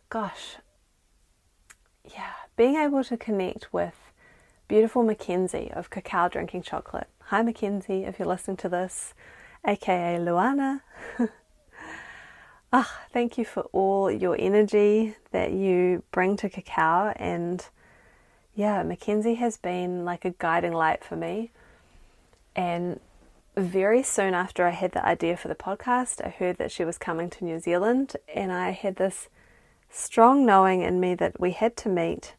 Gosh, being able to connect with beautiful Mackenzie of Cacao Drinking Chocolate. Hi Mackenzie, if you're listening to this, aka Luana. Thank you for all your energy that you bring to cacao. And Mackenzie has been like a guiding light for me. And very soon after I had the idea for the podcast, I heard that she was coming to New Zealand, and I had this strong knowing in me that we had to meet,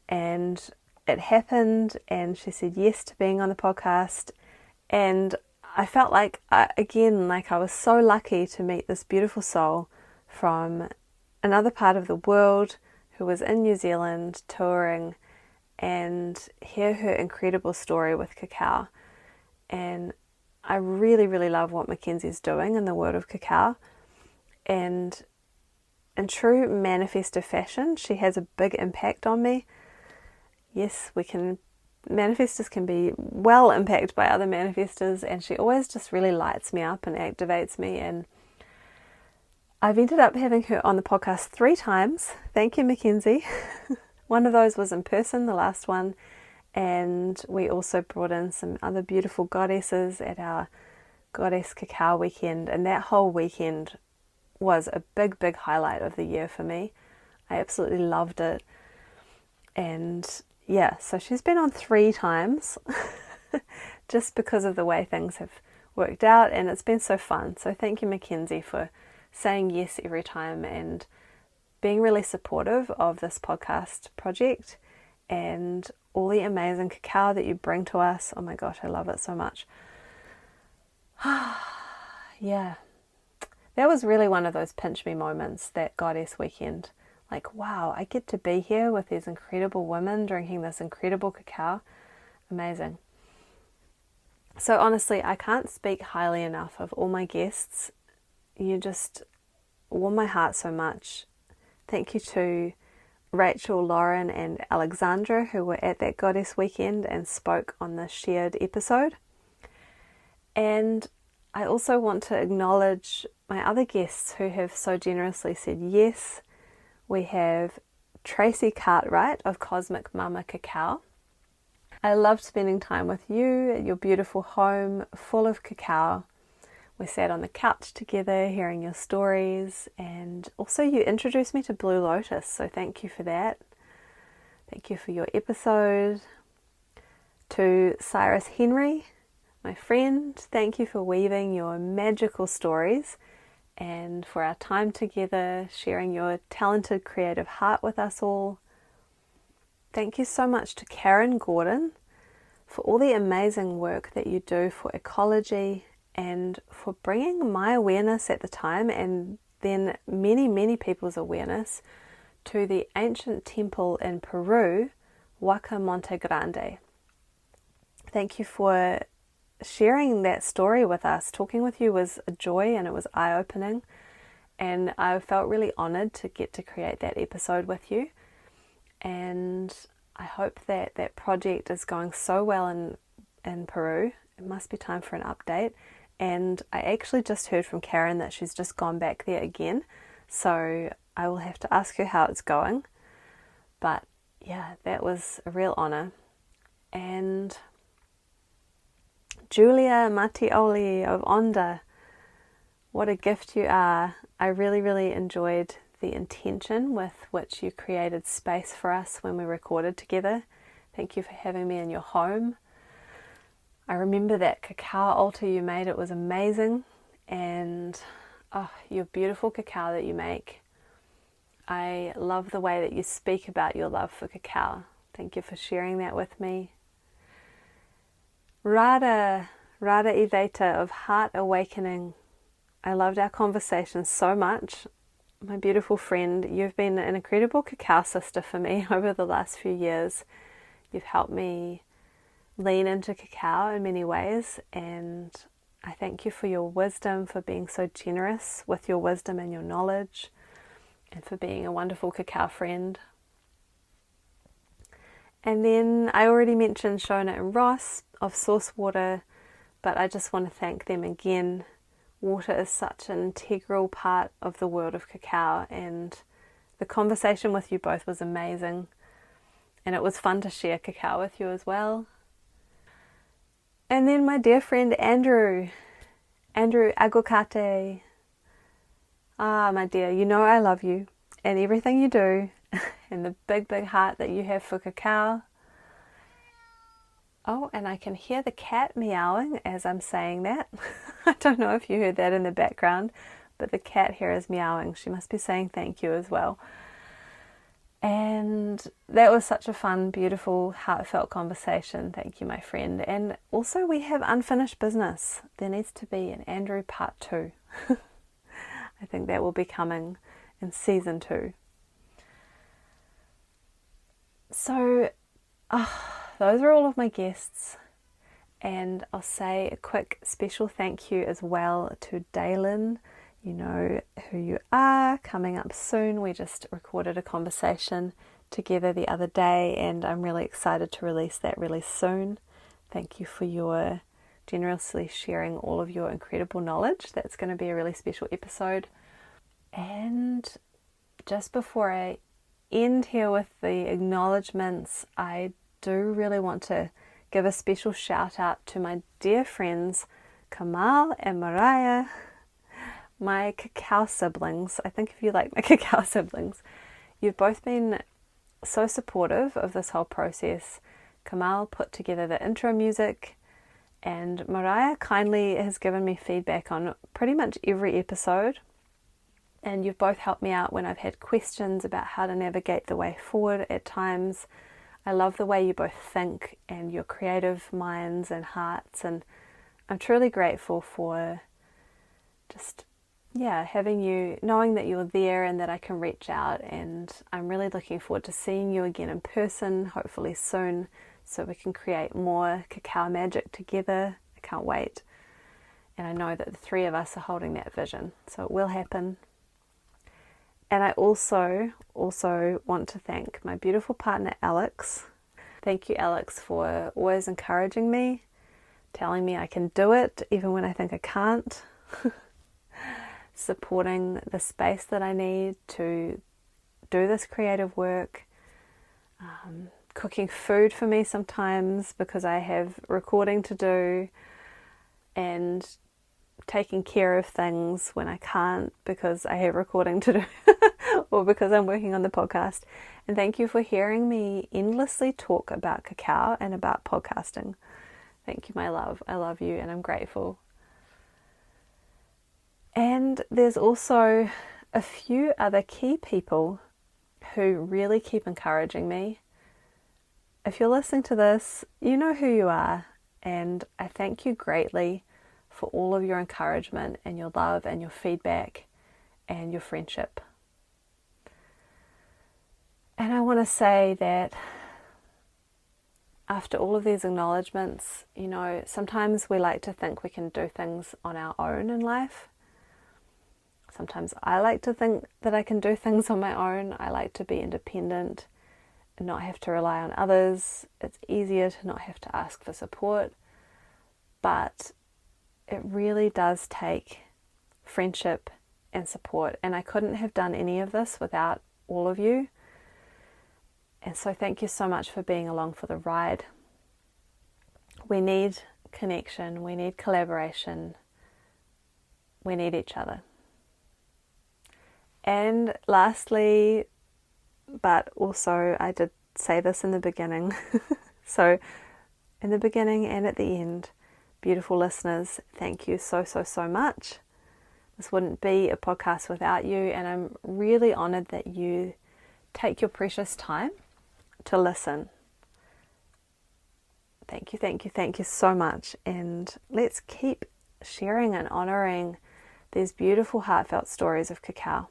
and it happened, and she said yes to being on the podcast. And I felt like, I was so lucky to meet this beautiful soul from another part of the world who was in New Zealand touring, and hear her incredible story with cacao. And I really, really love what Mackenzie's doing in the world of cacao. And in true manifestor fashion, she has a big impact on me. Yes, manifestors can be well impacted by other manifestors, and she always just really lights me up and activates me. And I've ended up having her on the podcast 3 times. Thank you, Mackenzie. One of those was in person, the last one, and we also brought in some other beautiful goddesses at our Goddess Cacao weekend, and that whole weekend was a big, big highlight of the year for me. I absolutely loved it. And so she's been on 3 times just because of the way things have worked out, and it's been so fun. So thank you, Mackenzie, for saying yes every time and being really supportive of this podcast project and all the amazing cacao that you bring to us. Oh my gosh, I love it so much. That was really one of those pinch me moments, that Goddess weekend. Like, wow, I get to be here with these incredible women drinking this incredible cacao. Amazing. So honestly, I can't speak highly enough of all my guests. You just warm my heart so much. Thank you to Rachel, Lauren and Alexandra, who were at that Goddess weekend and spoke on the shared episode. And I also want to acknowledge my other guests who have so generously said yes. We have Tracy Cartwright of Cosmic Mama Cacao. I loved spending time with you at your beautiful home full of cacao. We sat on the couch together hearing your stories, and also you introduced me to Blue Lotus, so thank you for that. Thank you for your episode. To Cyrus Henry, my friend, thank you for weaving your magical stories and for our time together, sharing your talented creative heart with us all. Thank you so much to Karen Gordon for all the amazing work that you do for ecology and for bringing my awareness at the time, and then many, many people's awareness, to the ancient temple in Peru, Huaca Monte Grande. Thank you for sharing that story with us. Talking with you was a joy, and it was eye-opening, and I felt really honored to get to create that episode with you. And I hope that that project is going so well in Peru. It must be time for an update. And I actually just heard from Karen that she's just gone back there again, so I will have to ask her how it's going. But that was a real honor. And Julia Mattioli of Onda, what a gift you are. I really, really enjoyed the intention with which you created space for us when we recorded together. Thank you for having me in your home. I remember that cacao altar you made. It was amazing. And your beautiful cacao that you make. I love the way that you speak about your love for cacao. Thank you for sharing that with me. Radha Iveta of Heart Awakening. I loved our conversation so much. My beautiful friend, you've been an incredible cacao sister for me over the last few years. You've helped me lean into cacao in many ways, and I thank you for your wisdom, for being so generous with your wisdom and your knowledge, and for being a wonderful cacao friend. And then I already mentioned Shona and Ross of Source Water, but I just want to thank them again. Water is such an integral part of the world of cacao, and the conversation with you both was amazing. And it was fun to share cacao with you as well. And then my dear friend Andrew Agokate. Ah, my dear, you know I love you and everything you do and the big, big heart that you have for cacao. Oh, and I can hear the cat meowing as I'm saying that. I don't know if you heard that in the background, but the cat here is meowing. She must be saying thank you as well. And that was such a fun, beautiful, heartfelt conversation. Thank you, my friend. And also we have unfinished business. There needs to be an Andrew part 2. I think that will be coming in season 2. So, those are all of my guests. And I'll say a quick special thank you as well to Daylin. You know who you are, coming up soon. We just recorded a conversation together the other day and I'm really excited to release that really soon. Thank you for your generously sharing all of your incredible knowledge. That's going to be a really special episode. And just before I end here with the acknowledgements, I do really want to give a special shout out to my dear friends Kamal and Mariah, my cacao siblings. I think if you like my cacao siblings, you've both been so supportive of this whole process. Kamal put together the intro music and Mariah kindly has given me feedback on pretty much every episode. And you've both helped me out when I've had questions about how to navigate the way forward at times. I love the way you both think and your creative minds and hearts, and I'm truly grateful for just having you, knowing that you're there and that I can reach out, and I'm really looking forward to seeing you again in person, hopefully soon, so we can create more cacao magic together. I can't wait. And I know that the three of us are holding that vision, so it will happen. And I also want to thank my beautiful partner Alex. Thank you, Alex, for always encouraging me, telling me I can do it even when I think I can't. Supporting the space that I need to do this creative work, cooking food for me sometimes because I have recording to do, and taking care of things when I can't because I have recording to do or because I'm working on the podcast. And thank you for hearing me endlessly talk about cacao and about podcasting. Thank you, my love. I love you and I'm grateful. And there's also a few other key people who really keep encouraging me. If you're listening to this, you know who you are, and I thank you greatly for all of your encouragement and your love and your feedback and your friendship. And I want to say that after all of these acknowledgements, you know, sometimes we like to think we can do things on our own in life. Sometimes I like to think that I can do things on my own. I like to be independent and not have to rely on others. It's easier to not have to ask for support. But it really does take friendship and support. And I couldn't have done any of this without all of you. And so thank you so much for being along for the ride. We need connection. We need collaboration. We need each other. And lastly, but also I did say this in the beginning, so in the beginning and at the end, beautiful listeners, thank you so much. This wouldn't be a podcast without you, and I'm really honoured that you take your precious time to listen. Thank you so much, and let's keep sharing and honouring these beautiful heartfelt stories of cacao.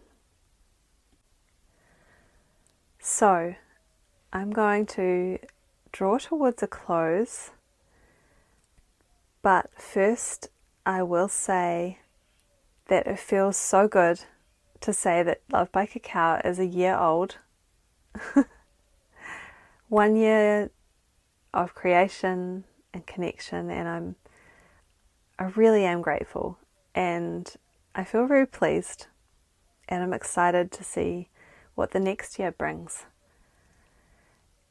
So, I'm going to draw towards a close, but first I will say that it feels so good to say that Loved by Cacao is a year old. 1 year of creation and connection, and I really am grateful, and I feel very pleased, and I'm excited to see what the next year brings.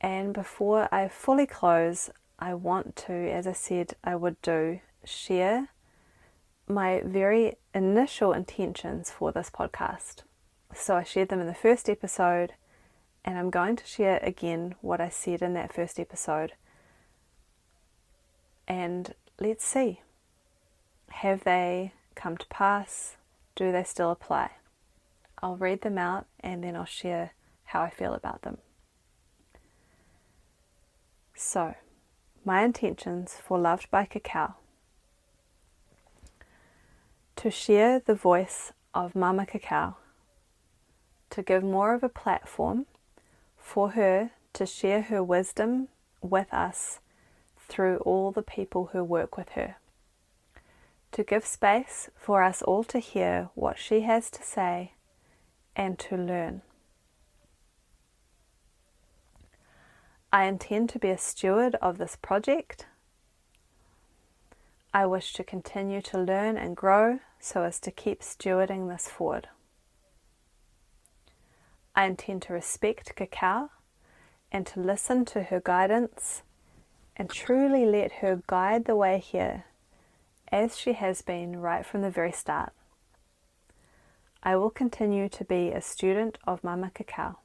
And before I fully close, I want to, as I said I would do, share my very initial intentions for this podcast. So I shared them in the first episode, and I'm going to share again what I said in that first episode. And let's see. Have they come to pass? Do they still apply? I'll read them out and then I'll share how I feel about them. So, my intentions for Loved by Cacao. To share the voice of Mama Cacao. To give more of a platform for her to share her wisdom with us through all the people who work with her. To give space for us all to hear what she has to say and to learn. I intend to be a steward of this project. I wish to continue to learn and grow so as to keep stewarding this forward. I intend to respect Cacao and to listen to her guidance and truly let her guide the way here as she has been right from the very start. I will continue to be a student of Mama Cacao.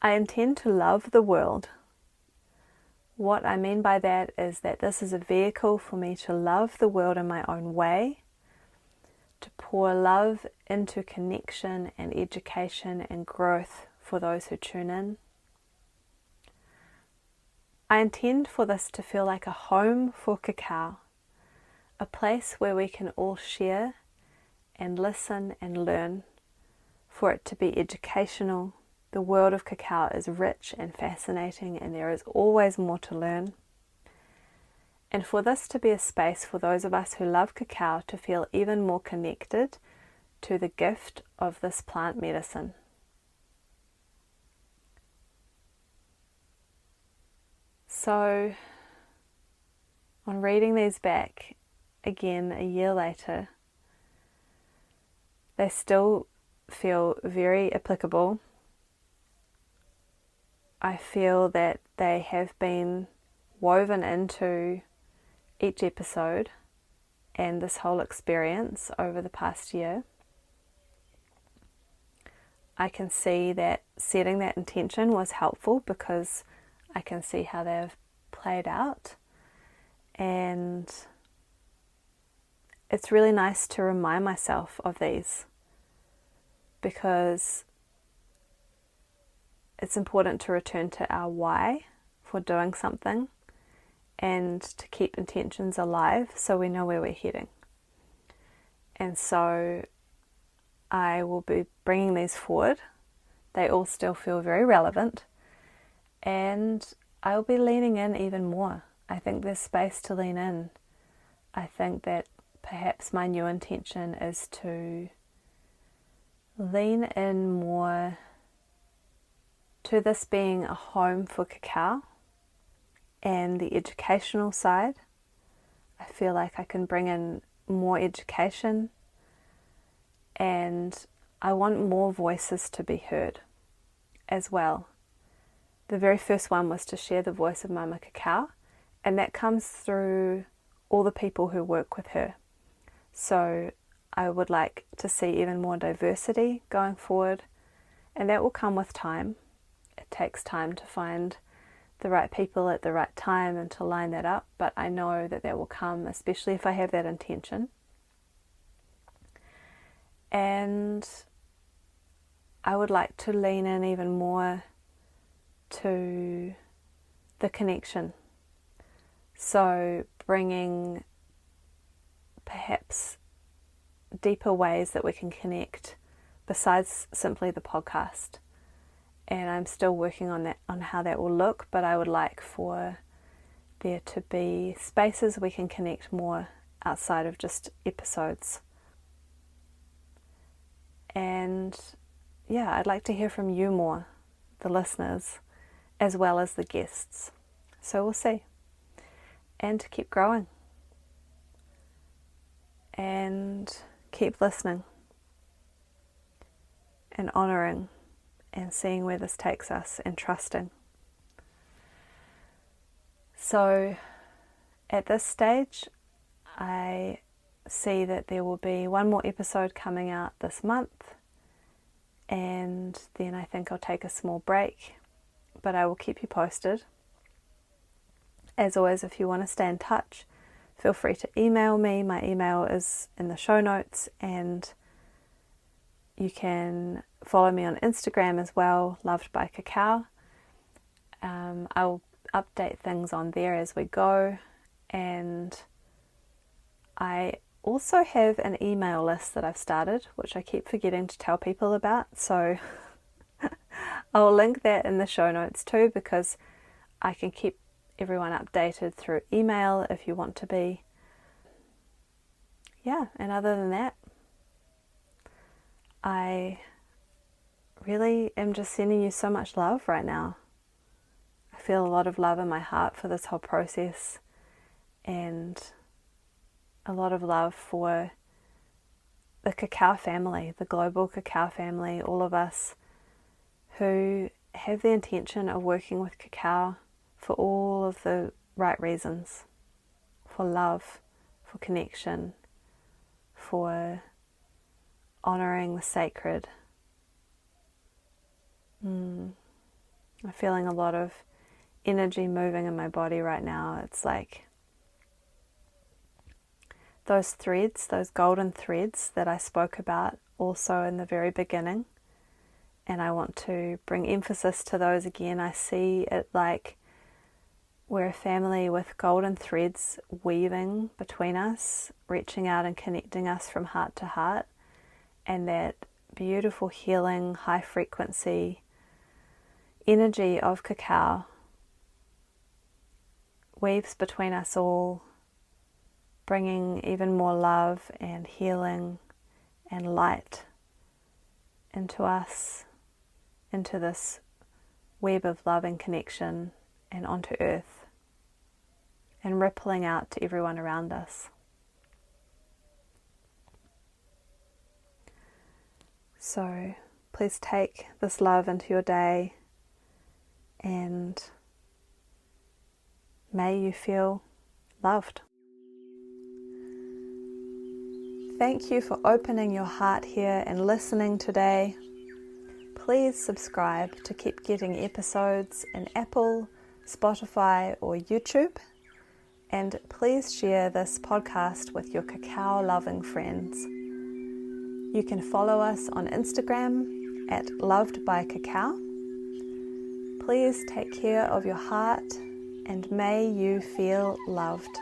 I intend to love the world. What I mean by that is that this is a vehicle for me to love the world in my own way, to pour love into connection and education and growth for those who tune in. I intend for this to feel like a home for Cacao, a place where we can all share and listen and learn, for it to be educational. The world of Cacao is rich and fascinating, and there is always more to learn. And for this to be a space for those of us who love Cacao to feel even more connected to the gift of this plant medicine. So, on reading these back again a year later, they still feel very applicable. I feel that they have been woven into each episode and this whole experience over the past year. I can see that setting that intention was helpful because I can see how they've played out, and it's really nice to remind myself of these because it's important to return to our why for doing something and to keep intentions alive so we know where we're heading. And so I will be bringing these forward. They all still feel very relevant, and I'll be leaning in even more. I think there's space to lean in. I think that perhaps my new intention is to lean in more to this being a home for Cacao and the educational side. I feel like I can bring in more education, and I want more voices to be heard as well. The very first one was to share the voice of Mama Cacao, and that comes through all the people who work with her. So I would like to see even more diversity going forward, and that will come with time. It takes time to find the right people at the right time and to line that up, but I know that that will come, especially if I have that intention. And I would like to lean in even more to the connection. So bringing perhaps deeper ways that we can connect besides simply the podcast. And I'm still working on that, on how that will look, but I would like for there to be spaces we can connect more outside of just episodes. And yeah, I'd like to hear from you more, the listeners, as well as the guests. So we'll see. And to keep growing. And keep listening. And honouring. and seeing where this takes us and trusting. So at this stage, I see that there will be one more episode coming out this month, and then I think I'll take a small break, but I will keep you posted. As always, if you want to stay in touch, feel free to email me. My email is in the show notes, and you can follow me on Instagram as well, Loved by Cacao. I'll update things on there as we go, and I also have an email list that I've started, which I keep forgetting to tell people about, so I'll link that in the show notes too, because I can keep everyone updated through email if you want to be. Yeah, and other than that, I really am just sending you so much love right now. I feel a lot of love in my heart for this whole process, and a lot of love for the cacao family, the global cacao family, all of us who have the intention of working with cacao for all of the right reasons, for love, for connection, for honouring the sacred. I'm feeling a lot of energy moving in my body right now. It's like those threads, those golden threads that I spoke about also in the very beginning, and I want to bring emphasis to those again. I see it like we're a family with golden threads weaving between us, reaching out and connecting us from heart to heart, and that beautiful healing, high frequency energy of cacao weaves between us all, bringing even more love and healing and light into us, into this web of love and connection and onto earth, and rippling out to everyone around us. So please take this love into your day, and may you feel loved. Thank you for opening your heart here and listening today. Please subscribe to keep getting episodes in Apple, Spotify, or YouTube. And please share this podcast with your cacao-loving friends. You can follow us on Instagram at Loved by Cacao. Please take care of your heart, and may you feel loved.